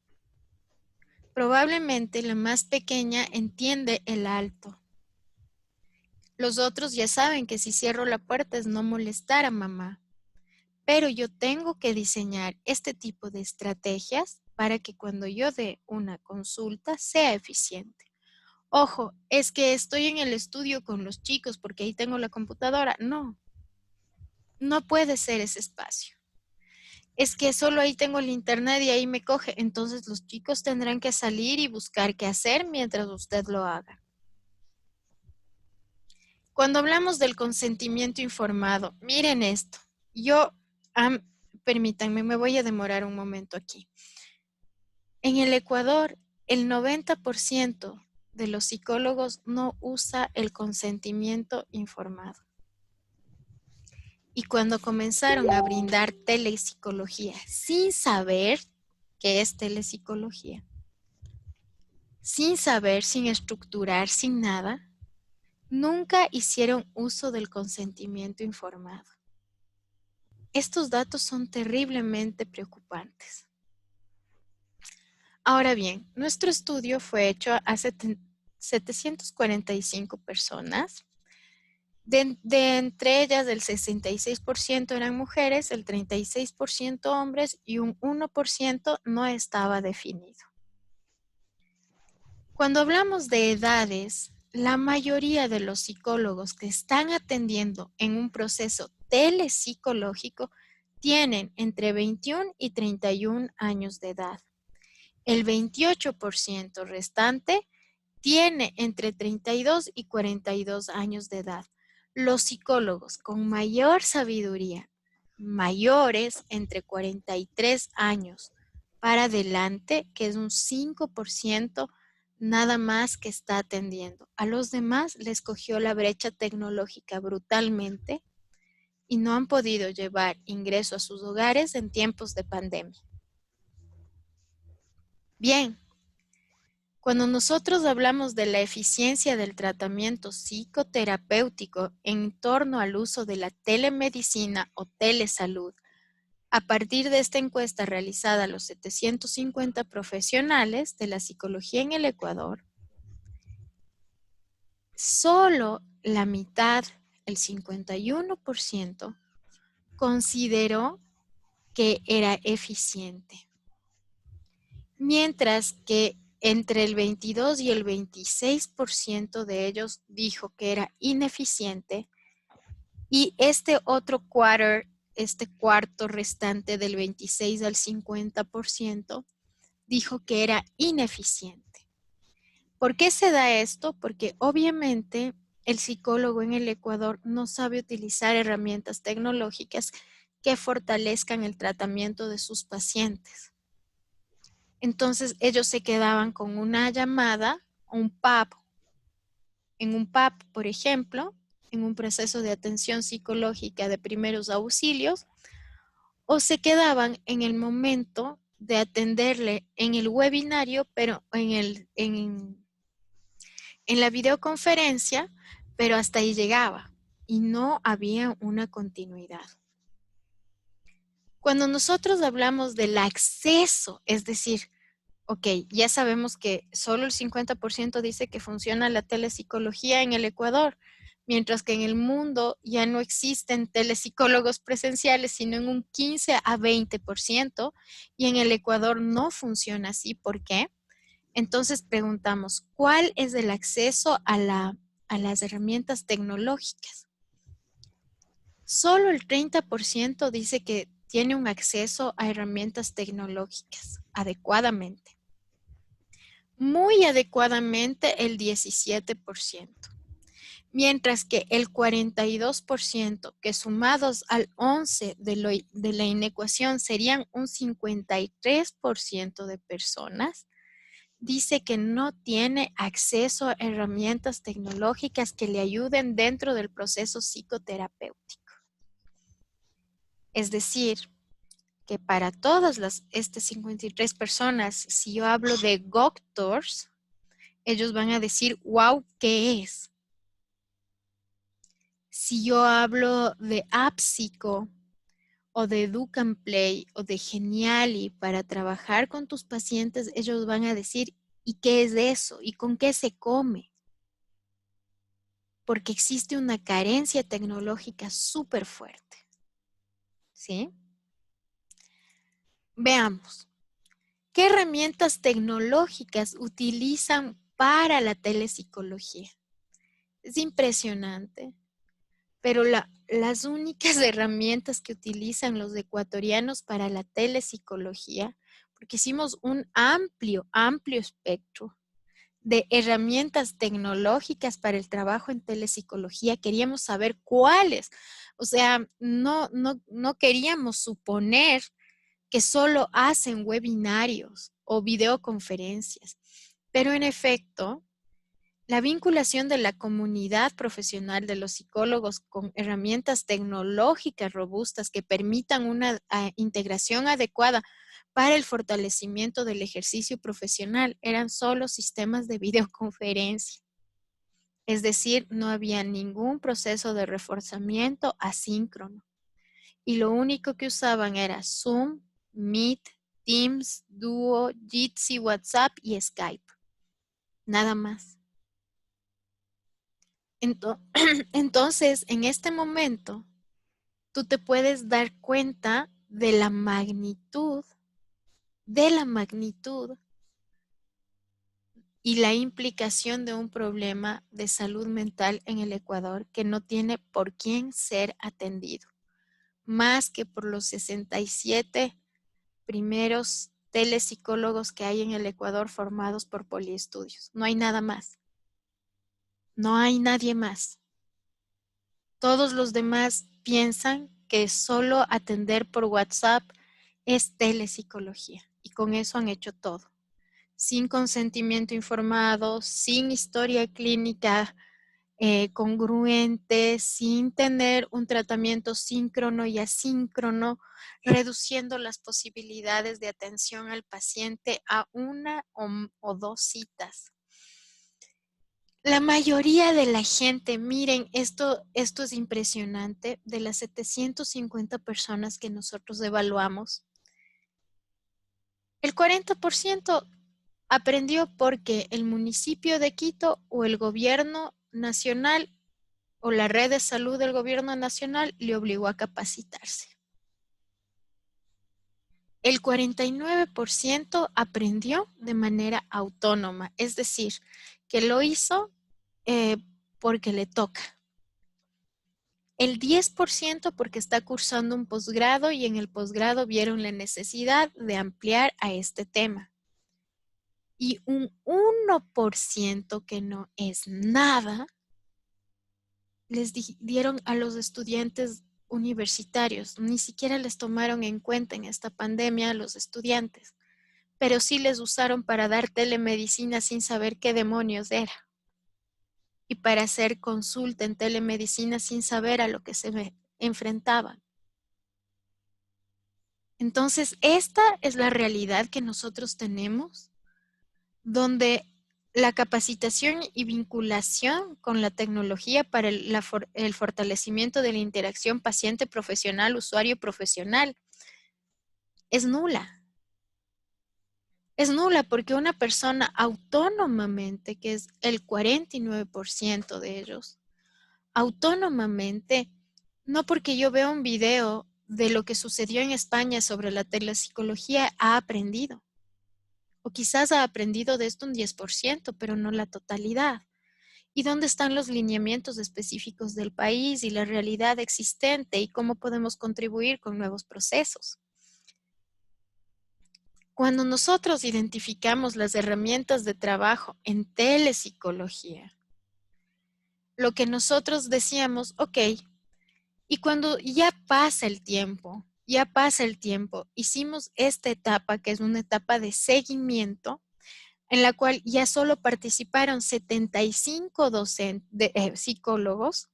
B: Probablemente la más pequeña entiende el alto. Los otros ya saben que si cierro la puerta es no molestar a mamá. Pero yo tengo que diseñar este tipo de estrategias para que cuando yo dé una consulta sea eficiente. Ojo, es que estoy en el estudio con los chicos porque ahí tengo la computadora. No, no puede ser ese espacio. Es que solo ahí tengo el internet y ahí me coge. Entonces los chicos tendrán que salir y buscar qué hacer mientras usted lo haga. Cuando hablamos del consentimiento informado, miren esto. Permítanme, me voy a demorar un momento aquí. En el Ecuador, el 90% de los psicólogos no usa el consentimiento informado. Y cuando comenzaron a brindar telepsicología sin saber qué es telepsicología, sin saber, sin estructurar, sin nada, nunca hicieron uso del consentimiento informado. Estos datos son terriblemente preocupantes. Ahora bien, nuestro estudio fue hecho a 745 personas. De entre ellas, el 66% eran mujeres, el 36% hombres y un 1% no estaba definido. Cuando hablamos de edades, la mayoría de los psicólogos que están atendiendo en un proceso telepsicológico tienen entre 21 y 31 años de edad. El 28% restante tiene entre 32 y 42 años de edad. Los psicólogos con mayor sabiduría, mayores entre 43 años para adelante, que es un 5% nada más que está atendiendo. A los demás les cogió la brecha tecnológica brutalmente y no han podido llevar ingreso a sus hogares en tiempos de pandemia. Bien, cuando nosotros hablamos de la eficiencia del tratamiento psicoterapéutico en torno al uso de la telemedicina o telesalud, a partir de esta encuesta realizada a los 750 profesionales de la psicología en el Ecuador, solo la mitad, el 51%, consideró que era eficiente. Mientras que entre el 22 y el 26% de ellos dijo que era ineficiente y este cuarto restante del 26 al 50% dijo que era ineficiente. ¿Por qué se da esto? Porque obviamente el psicólogo en el Ecuador no sabe utilizar herramientas tecnológicas que fortalezcan el tratamiento de sus pacientes. Entonces ellos se quedaban con una llamada, un PAP. En un PAP, por ejemplo, en un proceso de atención psicológica de primeros auxilios, o se quedaban en el momento de atenderle en el webinario, pero en la videoconferencia, pero hasta ahí llegaba y no había una continuidad. Cuando nosotros hablamos del acceso, es decir, ok, ya sabemos que solo el 50% dice que funciona la telepsicología en el Ecuador, mientras que en el mundo ya no existen telepsicólogos presenciales, sino en un 15 a 20%, y en el Ecuador no funciona así. ¿Por qué? Entonces preguntamos, ¿cuál es el acceso a las herramientas tecnológicas? Solo el 30% dice que tiene un acceso a herramientas tecnológicas adecuadamente. Muy adecuadamente el 17%. Mientras que el 42%, que sumados al 11% de la inecuación serían un 53% de personas, dice que no tiene acceso a herramientas tecnológicas que le ayuden dentro del proceso psicoterapéutico. Es decir, que para todas estas 53 personas, si yo hablo de Goctors, ellos van a decir, wow, ¿qué es? Si yo hablo de Apsico o de Educanplay o de Geniali para trabajar con tus pacientes, ellos van a decir, ¿y qué es eso? ¿Y con qué se come? Porque existe una carencia tecnológica súper fuerte. ¿Sí? Veamos. ¿Qué herramientas tecnológicas utilizan para la telepsicología. Es impresionante, pero las únicas herramientas que utilizan los ecuatorianos para la telepsicología, porque hicimos un amplio espectro de herramientas tecnológicas para el trabajo en telepsicología, queríamos saber cuáles. O sea, no queríamos suponer que solo hacen webinarios o videoconferencias, pero en efecto, la vinculación de la comunidad profesional de los psicólogos con herramientas tecnológicas robustas que permitan una integración adecuada para el fortalecimiento del ejercicio profesional eran solo sistemas de videoconferencia. Es decir, no había ningún proceso de reforzamiento asíncrono. Y lo único que usaban era Zoom, Meet, Teams, Duo, Jitsi, WhatsApp y Skype. Nada más. Entonces, en este momento, tú te puedes dar cuenta de la magnitud y la implicación de un problema de salud mental en el Ecuador que no tiene por quién ser atendido, más que por los 67 primeros telepsicólogos que hay en el Ecuador formados por Poliestudios. No hay nada más. No hay nadie más. Todos los demás piensan que solo atender por WhatsApp es telepsicología y con eso han hecho todo. Sin consentimiento informado, sin historia clínica congruente, sin tener un tratamiento síncrono y asíncrono, reduciendo las posibilidades de atención al paciente a una o dos citas. La mayoría de la gente, miren, esto es impresionante, de las 750 personas que nosotros evaluamos, el 40% aprendió porque el municipio de Quito o el gobierno nacional o la red de salud del gobierno nacional le obligó a capacitarse. El 49% aprendió de manera autónoma, es decir, que lo hizo porque le toca. El 10% porque está cursando un posgrado y en el posgrado vieron la necesidad de ampliar a este tema. Y un 1% que no es nada, les dieron a los estudiantes universitarios. Ni siquiera les tomaron en cuenta en esta pandemia a los estudiantes, pero sí les usaron para dar telemedicina sin saber qué demonios era. Y para hacer consulta en telemedicina sin saber a lo que se enfrentaban. Entonces, esta es la realidad que nosotros tenemos, donde la capacitación y vinculación con la tecnología para el fortalecimiento de la interacción paciente-profesional, usuario-profesional, es nula. Es nula porque una persona autónomamente, que es el 49% de ellos, autónomamente, no porque yo vea un video de lo que sucedió en España sobre la telepsicología, ha aprendido. O quizás ha aprendido de esto un 10%, pero no la totalidad. ¿Y dónde están los lineamientos específicos del país y la realidad existente y cómo podemos contribuir con nuevos procesos? Cuando nosotros identificamos las herramientas de trabajo en telepsicología, lo que nosotros decíamos, ok, y cuando ya pasa el tiempo, hicimos esta etapa, que es una etapa de seguimiento, en la cual ya solo participaron 75 psicólogos,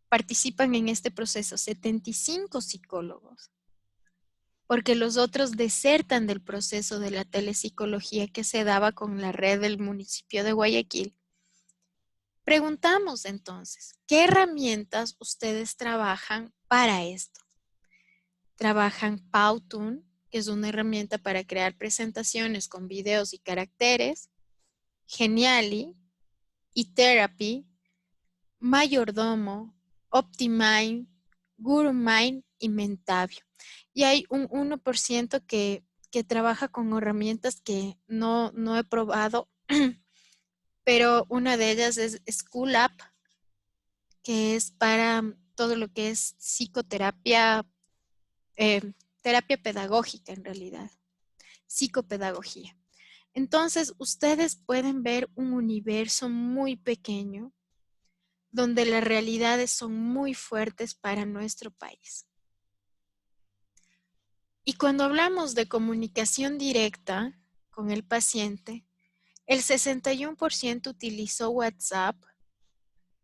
B: participan en este proceso 75 psicólogos, porque los otros desertan del proceso de la telepsicología que se daba con la red del municipio de Guayaquil. Preguntamos entonces, ¿qué herramientas ustedes trabajan para esto? Trabajan Powtoon, que es una herramienta para crear presentaciones con videos y caracteres, Geniali, eTherapy, Mayordomo, Optimind, GuruMind y Mentavio. Y hay un 1% que trabaja con herramientas que no he probado, pero una de ellas es School App, que es para todo lo que es psicoterapia, terapia pedagógica en realidad, psicopedagogía. Entonces, ustedes pueden ver un universo muy pequeño donde las realidades son muy fuertes para nuestro país. Y cuando hablamos de comunicación directa con el paciente, el 61% utilizó WhatsApp,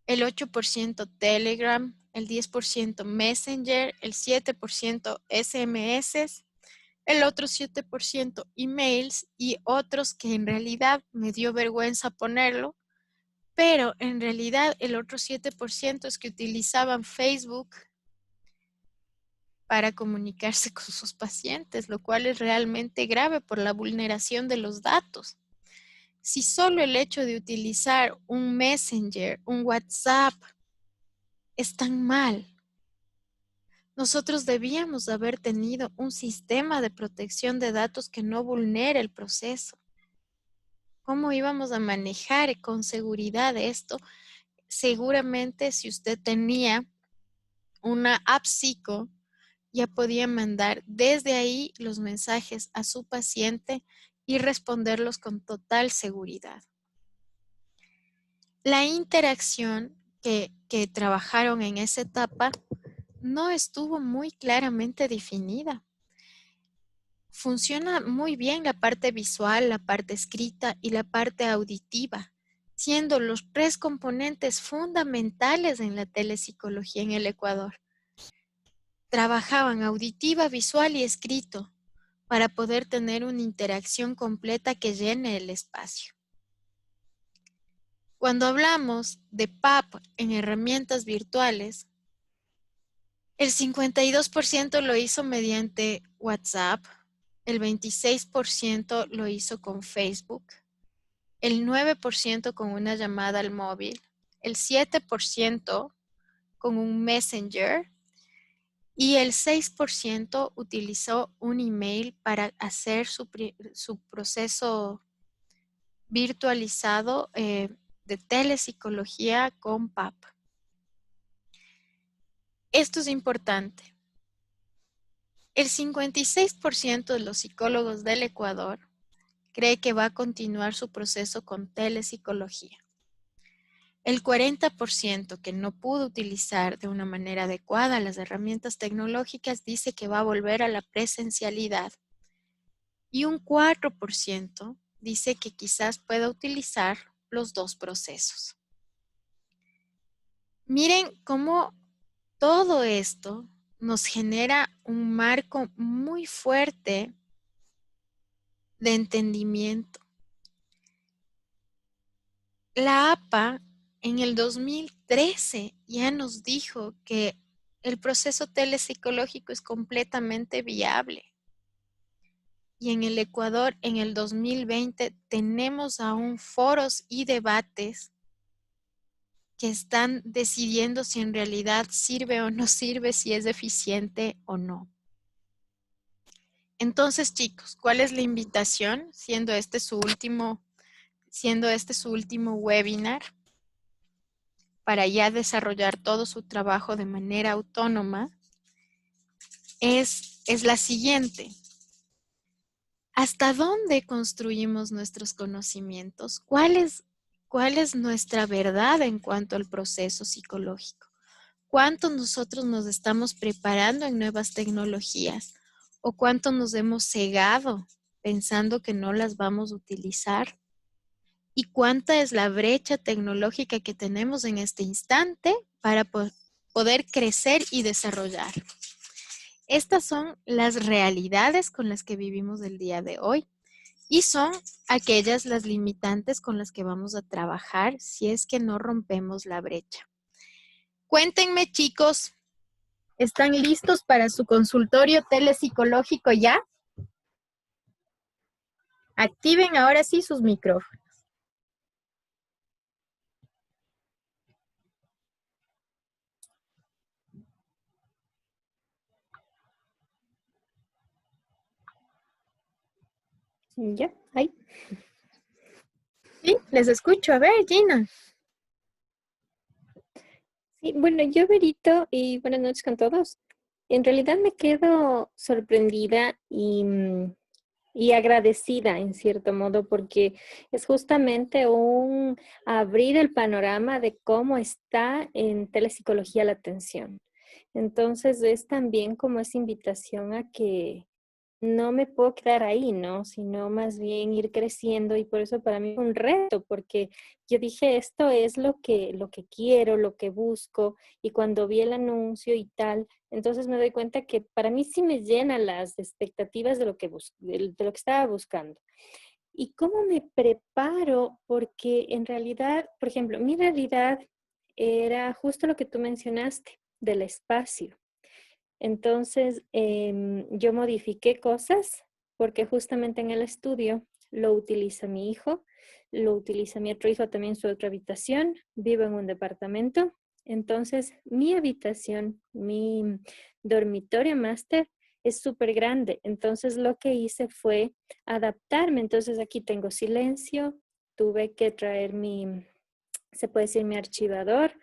B: el 8% Telegram, el 10% Messenger, el 7% SMS, el otro 7% emails y otros que en realidad me dio vergüenza ponerlo, pero en realidad el otro 7% es que utilizaban Facebook para comunicarse con sus pacientes, lo cual es realmente grave por la vulneración de los datos. Si solo el hecho de utilizar un Messenger, un WhatsApp, es tan mal, nosotros debíamos haber tenido un sistema de protección de datos que no vulnere el proceso. ¿Cómo íbamos a manejar con seguridad esto? Seguramente si usted tenía una app psico, ya podía mandar desde ahí los mensajes a su paciente y responderlos con total seguridad. La interacción que trabajaron en esa etapa no estuvo muy claramente definida. Funciona muy bien la parte visual, la parte escrita y la parte auditiva, siendo los tres componentes fundamentales en la telepsicología en el Ecuador. Trabajaban auditiva, visual y escrito para poder tener una interacción completa que llene el espacio. Cuando hablamos de PAP en herramientas virtuales, el 52% lo hizo mediante WhatsApp, el 26% lo hizo con Facebook, el 9% con una llamada al móvil, el 7% con un Messenger y el 6% utilizó un email para hacer su proceso virtualizado de telepsicología con PAP. Esto es importante. El 56% de los psicólogos del Ecuador cree que va a continuar su proceso con telepsicología. El 40% que no pudo utilizar de una manera adecuada las herramientas tecnológicas dice que va a volver a la presencialidad. Y un 4% dice que quizás pueda utilizar los dos procesos. Miren cómo todo esto nos genera un marco muy fuerte de entendimiento. La APA en el 2013 ya nos dijo que el proceso telepsicológico es completamente viable. Y en el Ecuador, en el 2020, tenemos aún foros y debates que están decidiendo si en realidad sirve o no sirve, si es eficiente o no. Entonces, chicos, ¿cuál es la invitación? Siendo este su último webinar, para ya desarrollar todo su trabajo de manera autónoma, es la siguiente. ¿Hasta dónde construimos nuestros conocimientos? ¿Cuál es nuestra verdad en cuanto al proceso psicológico? ¿Cuánto nosotros nos estamos preparando en nuevas tecnologías? ¿O cuánto nos hemos cegado pensando que no las vamos a utilizar? ¿Y cuánta es la brecha tecnológica que tenemos en este instante para poder crecer y desarrollar? Estas son las realidades con las que vivimos el día de hoy y son aquellas las limitantes con las que vamos a trabajar si es que no rompemos la brecha. Cuéntenme, chicos.
A: ¿Están listos para su consultorio telepsicológico ya? Activen ahora sí sus micrófonos. Ya, ahí. Sí, les escucho. A ver, Gina.
D: Sí, bueno, yo Berito y buenas noches con todos. En realidad me quedo sorprendida y agradecida en cierto modo porque es justamente un abrir el panorama de cómo está en telepsicología la atención. Entonces es también como esa invitación a que no me puedo quedar ahí, ¿no? Sino más bien ir creciendo y por eso para mí fue un reto, porque yo dije, esto es lo que quiero, lo que busco y cuando vi el anuncio y tal, entonces me doy cuenta que para mí sí me llenan las expectativas de lo que, de lo que estaba buscando. ¿Y cómo me preparo? Porque en realidad, por ejemplo, mi realidad era justo lo que tú mencionaste del espacio. Entonces, yo modifiqué cosas porque justamente en el estudio lo utiliza mi hijo, lo utiliza mi otro hijo también en su otra habitación, vivo en un departamento. Entonces, mi habitación, mi dormitorio máster es súper grande. Entonces, lo que hice fue adaptarme. Entonces, aquí tengo silencio, tuve que traer se puede decir, mi archivador.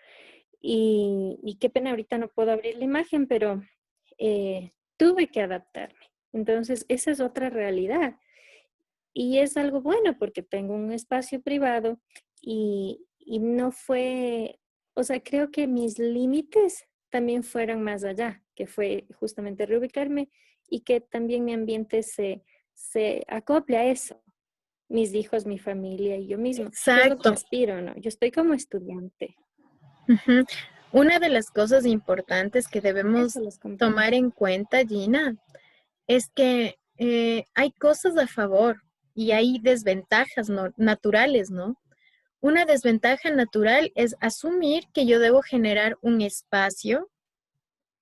D: Y qué pena, ahorita no puedo abrir la imagen, pero tuve que adaptarme. Entonces, esa es otra realidad. Y es algo bueno porque tengo un espacio privado y no fue, o sea, creo que mis límites también fueron más allá, que fue justamente reubicarme y que también mi ambiente se acople a eso. Mis hijos, mi familia y yo misma, que es lo que
A: Exacto.
D: aspiro, ¿no? Yo estoy como estudiante.
A: Ujú. Una de las cosas importantes que debemos
D: Eso les comparto.
A: tomar en cuenta, Gina, es que hay cosas a favor y hay desventajas naturales, ¿no? Una desventaja natural es asumir que yo debo generar un espacio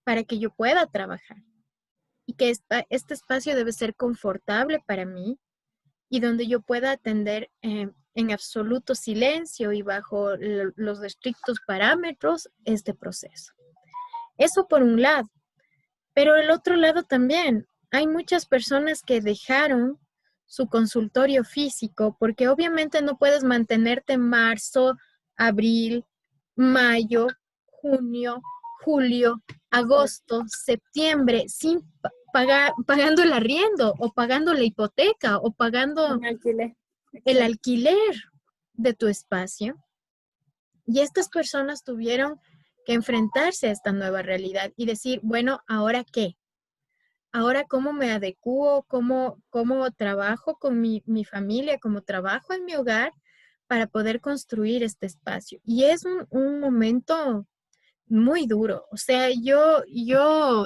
A: para que yo pueda trabajar y que este espacio debe ser confortable para mí y donde yo pueda atender en absoluto silencio y bajo los estrictos parámetros este proceso. Eso por un lado, pero el otro lado también, hay muchas personas que dejaron su consultorio físico porque obviamente no puedes mantenerte en marzo, abril, mayo, junio, julio, agosto, septiembre sin pagando el arriendo o pagando la hipoteca o pagando
D: Un alquiler.
A: el
D: Exacto.
A: alquiler de tu espacio. Y estas personas tuvieron que enfrentarse a esta nueva realidad y decir, bueno, ¿ahora qué? Ahora, ¿cómo me adecuo? ¿Cómo trabajo con mi familia? ¿Cómo trabajo en mi hogar para poder construir este espacio? Y es un momento muy duro. O sea, yo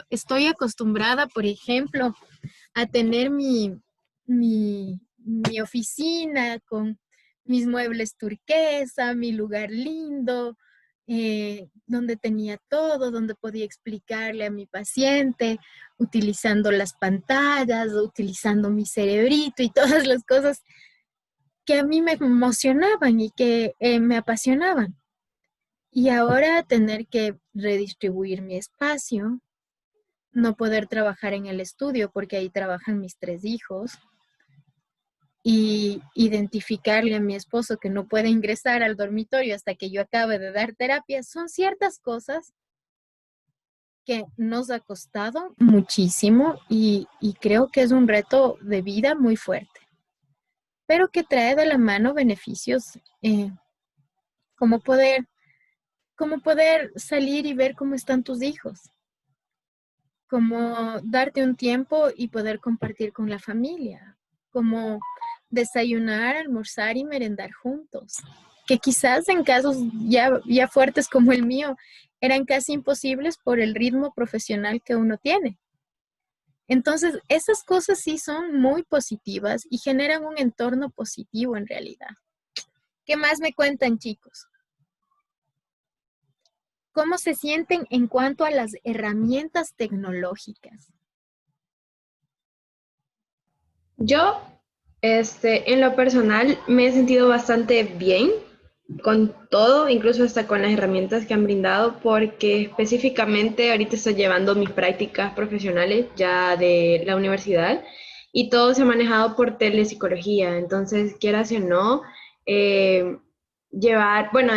A: estoy acostumbrada, por ejemplo, a tener mi oficina con mis muebles turquesa, mi lugar lindo, donde tenía todo, donde podía explicarle a mi paciente, utilizando las pantallas, utilizando mi cerebrito y todas las cosas que a mí me emocionaban y que me apasionaban. Y ahora tener que redistribuir mi espacio, no poder trabajar en el estudio porque ahí trabajan mis 3 hijos y identificarle a mi esposo que no puede ingresar al dormitorio hasta que yo acabe de dar terapia, son ciertas cosas que nos ha costado muchísimo y creo que es un reto de vida muy fuerte, pero que trae de la mano beneficios como poder, como poder salir y ver cómo están tus hijos, como darte un tiempo y poder compartir con la familia, como desayunar, almorzar y merendar juntos, que quizás en casos ya fuertes como el mío eran casi imposibles por el ritmo profesional que uno tiene. Entonces, esas cosas sí son muy positivas y generan un entorno positivo en realidad. ¿Qué más me cuentan, chicos? ¿Cómo se sienten en cuanto a las herramientas tecnológicas?
G: Yo, en lo personal, me he sentido bastante bien con todo, incluso hasta con las herramientas que han brindado, porque específicamente ahorita estoy llevando mis prácticas profesionales ya de la universidad y todo se ha manejado por telepsicología. Entonces, quieras o no, llevar, bueno,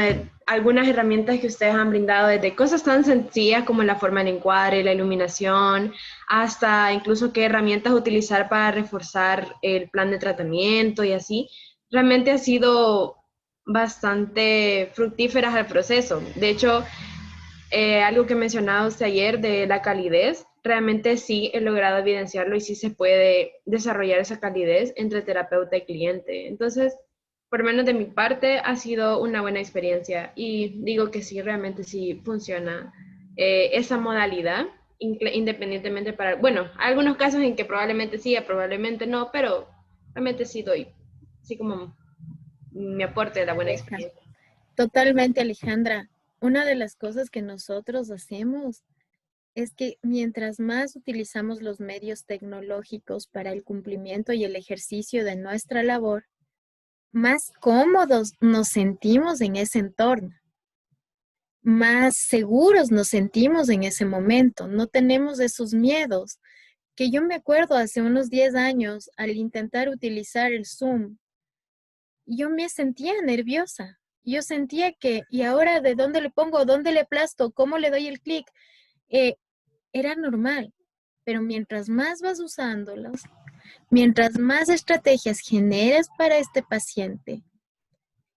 G: algunas herramientas que ustedes han brindado, desde cosas tan sencillas como la forma del encuadre, la iluminación, hasta incluso qué herramientas utilizar para reforzar el plan de tratamiento y así. Realmente ha sido bastante fructíferas al proceso. De hecho, algo que mencionaba usted ayer de la calidez, realmente sí he logrado evidenciarlo y sí se puede desarrollar esa calidez entre terapeuta y cliente. Entonces, por lo menos de mi parte, ha sido una buena experiencia y digo que sí, realmente sí funciona esa modalidad, independientemente para, bueno, hay algunos casos en que probablemente sí, probablemente no, pero realmente sí doy, sí como mi aporte de la buena experiencia.
A: Totalmente, Alejandra. Una de las cosas que nosotros hacemos es que mientras más utilizamos los medios tecnológicos para el cumplimiento y el ejercicio de nuestra labor, más cómodos nos sentimos en ese entorno, más seguros nos sentimos en ese momento, no tenemos esos miedos. Que yo me acuerdo hace unos 10 años al intentar utilizar el Zoom, yo me sentía nerviosa. Yo sentía que, ¿y ahora de dónde le pongo? ¿Dónde le aplasto? ¿Cómo le doy el clic? Era normal, pero mientras más vas usándolos, mientras más estrategias generes para este paciente,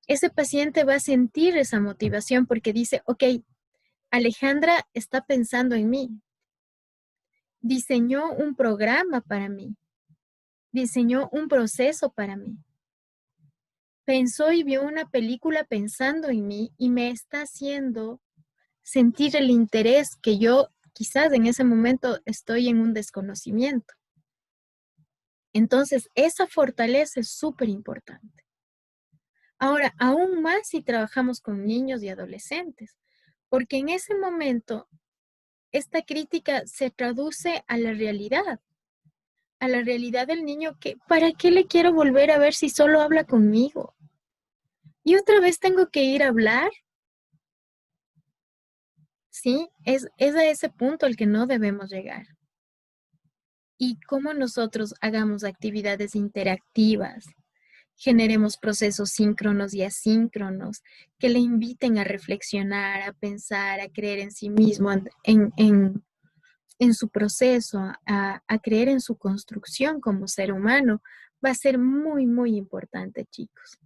A: ese paciente va a sentir esa motivación porque dice, ok, Alejandra está pensando en mí, diseñó un programa para mí, diseñó un proceso para mí, pensó y vio una película pensando en mí y me está haciendo sentir el interés que yo quizás en ese momento estoy en un desconocimiento. Entonces, esa fortaleza es súper importante. Ahora, aún más si trabajamos con niños y adolescentes, porque en ese momento esta crítica se traduce a la realidad del niño que, ¿para qué le quiero volver a ver si solo habla conmigo? Y otra vez tengo que ir a hablar. Sí, es a ese punto al que no debemos llegar. Y cómo nosotros hagamos actividades interactivas, generemos procesos síncronos y asíncronos que le inviten a reflexionar, a pensar, a creer en sí mismo, en su proceso, a creer en su construcción como ser humano, va a ser muy, muy importante, chicos.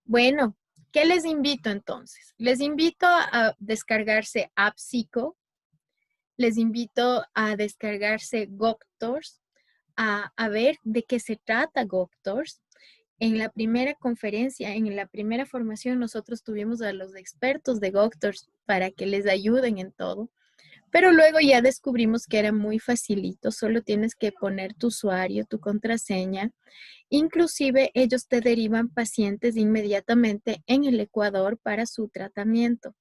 A: Bueno, ¿qué les invito entonces? Les invito a descargarse AppPsico, les invito a descargarse Goctors, a ver de qué se trata Goctors. En la primera conferencia, en la primera formación, nosotros tuvimos a los expertos de Goctors para que les ayuden en todo. Pero luego ya descubrimos que era muy facilito, solo tienes que poner tu usuario, tu contraseña. Inclusive ellos te derivan pacientes inmediatamente en el Ecuador para su tratamiento.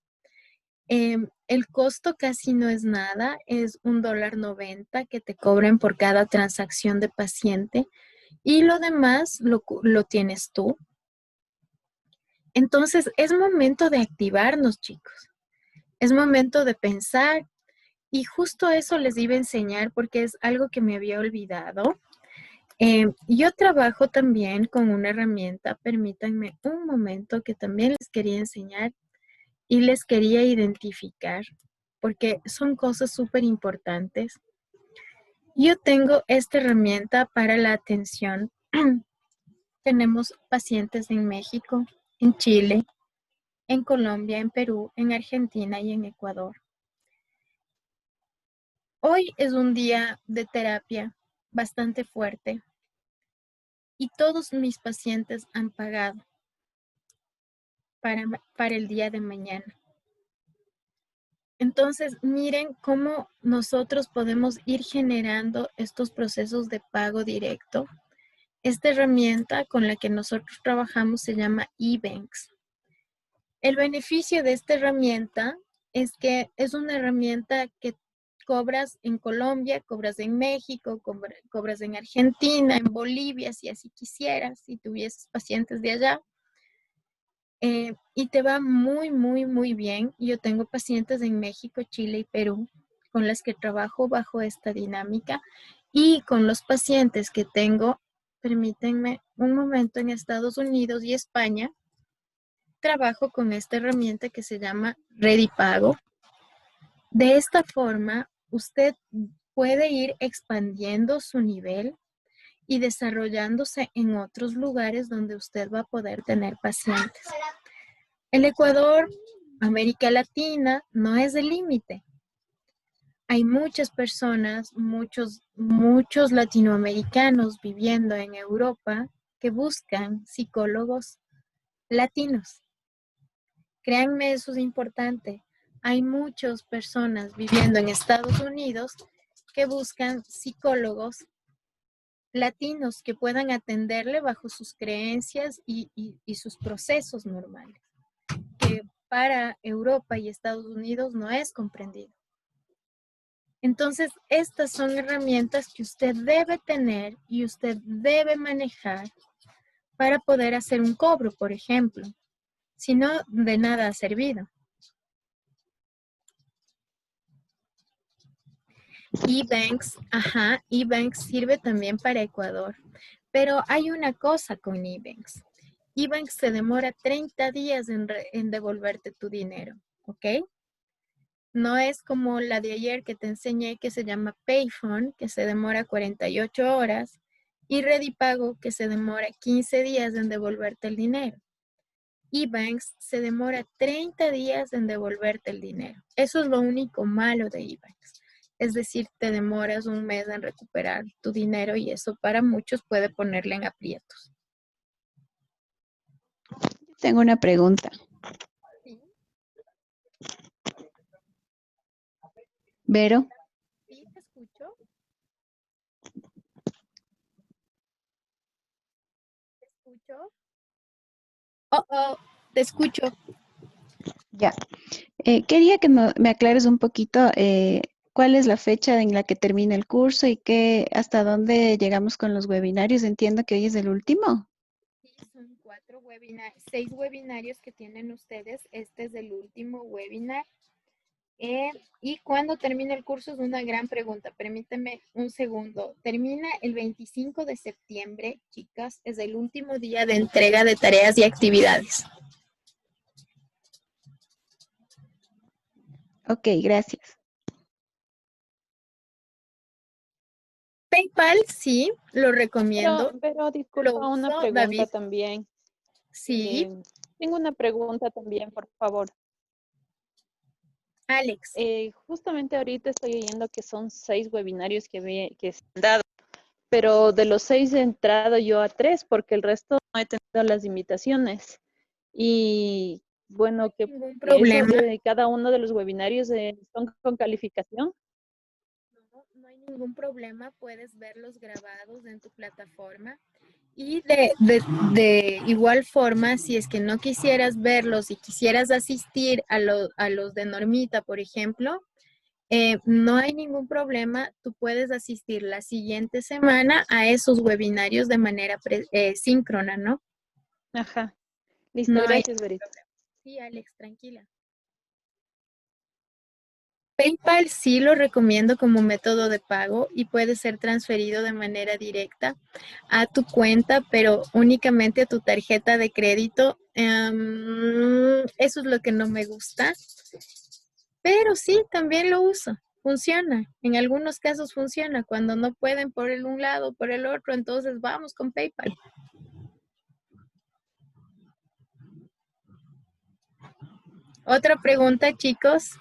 A: El costo casi no es nada, es $1.90 que te cobran por cada transacción de paciente y lo demás lo tienes tú. Entonces es momento de activarnos, chicos. Es momento de pensar y justo eso les iba a enseñar porque es algo que me había olvidado. Yo trabajo también con una herramienta, permítanme un momento que también les quería enseñar y les quería identificar porque son cosas súper importantes. Yo tengo esta herramienta para la atención. Tenemos pacientes en México, en Chile, en Colombia, en Perú, en Argentina y en Ecuador. Hoy es un día de terapia bastante fuerte y todos mis pacientes han pagado para el día de mañana. Entonces, miren cómo nosotros podemos ir generando estos procesos de pago directo. Esta herramienta con la que nosotros trabajamos se llama eBanks. El beneficio de esta herramienta es que es una herramienta que cobras en Colombia, cobras en México, cobras en Argentina, en Bolivia, si así quisieras, si tuvieses pacientes de allá. Y te va muy, muy, muy bien. Yo tengo pacientes en México, Chile y Perú con las que trabajo bajo esta dinámica y con los pacientes que tengo permítanme un momento, en Estados Unidos y España, trabajo con esta herramienta que se llama Redipago. De esta forma, usted puede ir expandiendo su nivel y desarrollándose en otros lugares donde usted va a poder tener pacientes. El Ecuador, América Latina, no es el límite. Hay muchas personas, muchos latinoamericanos viviendo en Europa que buscan psicólogos latinos. Créanme, eso es importante. Hay muchas personas viviendo en Estados Unidos que buscan psicólogos latinos que puedan atenderle bajo sus creencias y sus procesos normales, que para Europa y Estados Unidos no es comprendido. Entonces, estas son herramientas que usted debe tener y usted debe manejar para poder hacer un cobro, por ejemplo. Si no, de nada ha servido. eBanks, eBanks sirve también para Ecuador. Pero hay una cosa con eBanks. eBanks se demora 30 días en devolverte tu dinero, ¿ok? No es como la de ayer que te enseñé que se llama Payphone, que se demora 48 horas, y Redipago, que se demora 15 días en devolverte el dinero. eBanks se demora 30 días en devolverte el dinero. Eso es lo único malo de eBanks. Es decir, te demoras un mes en recuperar tu dinero y eso para muchos puede ponerle en aprietos.
F: Tengo una pregunta.
A: ¿Sí?
F: Vero,
A: ¿Sí? ¿Te escucho? ¿Te escucho? Te escucho.
F: ya. Quería que me aclares un poquito cuál es la fecha en la que termina el curso y hasta dónde llegamos con los webinarios. Entiendo que hoy es el último.
A: Sí, son 6 webinarios que tienen ustedes. Este es el último webinar. ¿Y cuándo termina el curso? Es una gran pregunta. Permíteme un segundo. Termina el 25 de septiembre, chicas. Es el último día de entrega de tareas y actividades.
F: Ok, gracias.
A: PayPal, sí, lo recomiendo.
C: Pero disculpa,
A: Lo
C: una
A: uso,
C: pregunta
A: David.
C: también.
A: Sí,
C: Tengo una pregunta también, por favor.
A: Alex.
C: Justamente ahorita estoy oyendo que son 6 webinarios que se han dado, pero de los 6 he entrado yo a 3 porque el resto no he tenido las invitaciones. Y bueno, que
A: Ningún
C: eso,
A: problema.
C: cada uno de los webinarios son con calificación.
A: No hay ningún problema. Puedes verlos grabados en tu plataforma. Y de igual forma, si es que no quisieras verlos y quisieras asistir a los de Normita, por ejemplo, no hay ningún problema. Tú puedes asistir la siguiente semana a esos webinarios de manera síncrona, ¿no?
C: Ajá. Listo,
A: No hay
C: gracias, Verita.
A: problema. Sí, Alex, tranquila. PayPal sí lo recomiendo como método de pago y puede ser transferido de manera directa a tu cuenta, pero únicamente a tu tarjeta de crédito. Eso es lo que no me gusta, pero sí, también lo uso. Funciona. En algunos casos funciona. Cuando no pueden por el un lado o por el otro, entonces vamos con PayPal. Otra pregunta, chicos.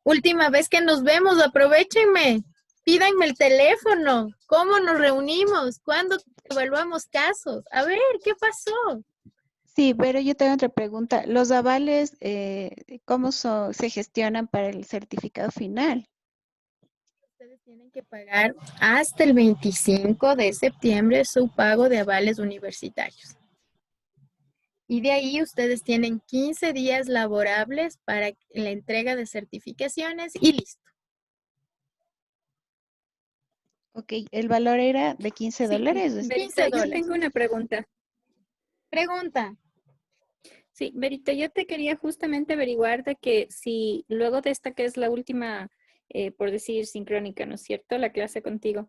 A: Última vez que nos vemos, aprovechenme. Pídanme el teléfono. ¿Cómo nos reunimos? ¿Cuándo evaluamos casos? A ver, ¿qué pasó?
F: Sí, pero yo tengo otra pregunta. ¿Los avales, cómo se gestionan para el certificado final?
A: Ustedes tienen que pagar hasta el 25 de septiembre su pago de avales universitarios. Y de ahí ustedes tienen 15 días laborables para la entrega de certificaciones y listo.
F: Ok, el valor era de $15.
D: Berita,
A: 15
D: yo
A: dólares.
D: tengo una pregunta.
A: Pregunta.
D: Sí, Berita, yo te quería justamente averiguar de que si luego de esta que es la última, por decir, sincrónica, ¿no es cierto? La clase contigo,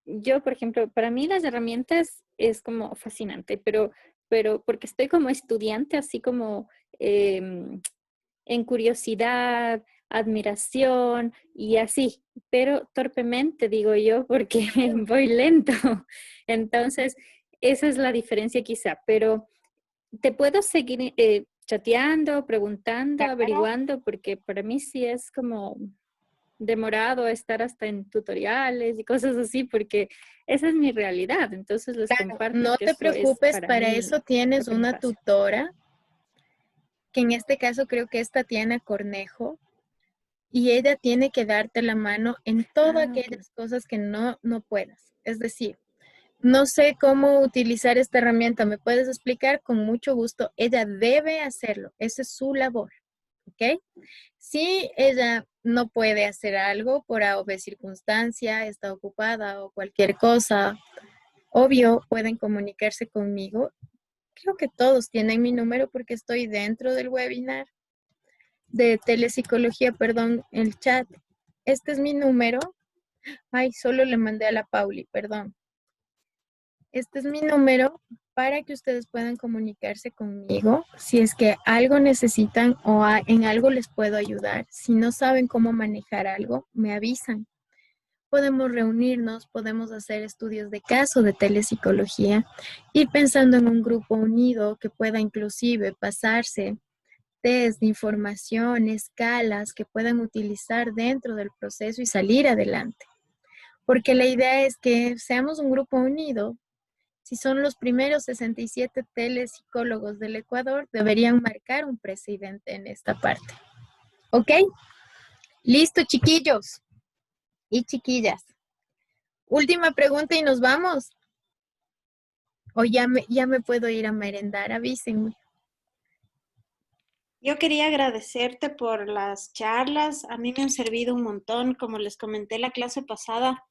D: yo, por ejemplo, para mí las herramientas es como fascinante, pero porque estoy como estudiante, así como en curiosidad, admiración y así, pero torpemente, digo yo, porque voy lento. Entonces, esa es la diferencia quizá, pero te puedo seguir chateando, preguntando, averiguando, porque para mí sí es como demorado estar hasta en tutoriales y cosas así, porque esa es mi realidad. Entonces les comparto
A: No
D: que
A: te
D: eso es
A: preocupes,
D: para
A: para
D: mí
A: eso tienes
D: lo que me
A: una
D: pasa.
A: tutora, que en este caso creo que es Tatiana Cornejo, y ella tiene que darte la mano en todas
D: Ah, ok.
A: aquellas cosas que no puedas. Es decir, no sé cómo utilizar esta herramienta, ¿me puedes explicar? Con mucho gusto. Ella debe hacerlo, esa es su labor, ¿ok? Si ella no puede hacer algo por A o B circunstancia, está ocupada o cualquier cosa, obvio, pueden comunicarse conmigo. Creo que todos tienen mi número porque estoy dentro del webinar de telepsicología, perdón, el chat. Este es mi número. Ay, solo le mandé a la Pauli, perdón. Este es mi número para que ustedes puedan comunicarse conmigo si es que algo necesitan o en algo les puedo ayudar. Si no saben cómo manejar algo, me avisan. Podemos reunirnos, podemos hacer estudios de caso de telepsicología, ir pensando en un grupo unido que pueda inclusive pasarse test de información, escalas que puedan utilizar dentro del proceso y salir adelante. Porque la idea es que seamos un grupo unido. Si son los primeros 67 telepsicólogos del Ecuador, deberían marcar un presidente en esta parte. ¿Ok? Listo, chiquillos y chiquillas. Última pregunta y nos vamos. O ya me puedo ir a merendar, avísenme.
H: Yo quería agradecerte por las charlas. A mí me han servido un montón. Como les comenté la clase pasada,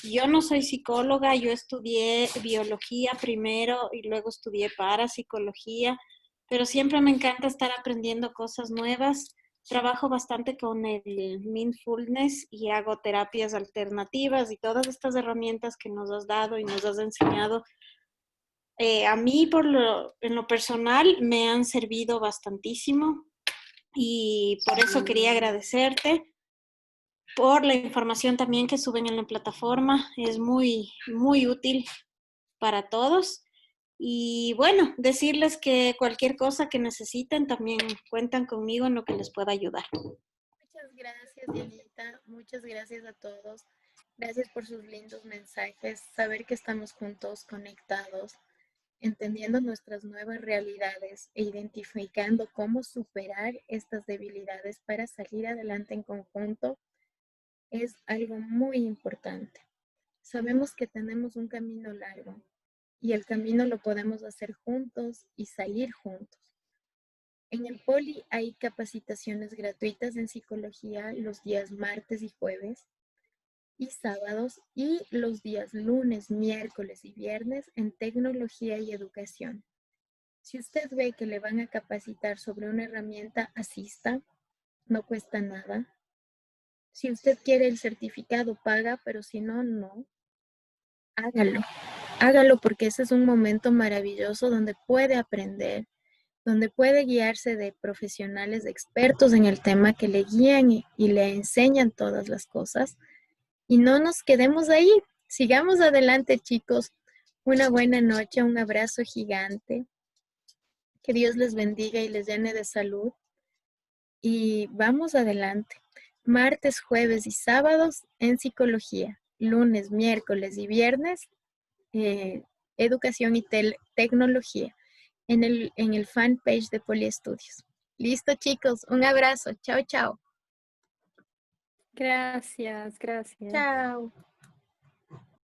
H: yo no soy psicóloga, yo estudié biología primero y luego estudié parapsicología, pero siempre me encanta estar aprendiendo cosas nuevas. Trabajo bastante con el mindfulness y hago terapias alternativas y todas estas herramientas que nos has dado y nos has enseñado. A mí, en lo personal, me han servido bastantísimo y por eso quería agradecerte por la información también que suben en la plataforma. Es muy, muy útil para todos. Y bueno, decirles que cualquier cosa que necesiten también cuentan conmigo en lo que les pueda ayudar.
A: Muchas gracias, Dianita. Muchas gracias a todos. Gracias por sus lindos mensajes. Saber que estamos juntos, conectados, entendiendo nuestras nuevas realidades e identificando cómo superar estas debilidades para salir adelante en conjunto es algo muy importante. Sabemos que tenemos un camino largo y el camino lo podemos hacer juntos y salir juntos. En el Poli hay capacitaciones gratuitas en psicología los días martes y jueves y sábados, y los días lunes, miércoles y viernes en tecnología y educación. Si usted ve que le van a capacitar sobre una herramienta, asista, no cuesta nada. Si usted quiere el certificado, paga, pero si no, no. Hágalo. Hágalo porque ese es un momento maravilloso donde puede aprender, donde puede guiarse de profesionales expertos en el tema que le guían y le enseñan todas las cosas. Y no nos quedemos ahí. Sigamos adelante, chicos. Una buena noche, un abrazo gigante. Que Dios les bendiga y les llene de salud. Y vamos adelante. Martes, jueves y sábados en psicología. Lunes, miércoles y viernes, educación y tecnología. En el fanpage de Poliestudios. Listo, chicos. Un abrazo. Chao, chao.
D: Gracias, gracias.
A: Chao.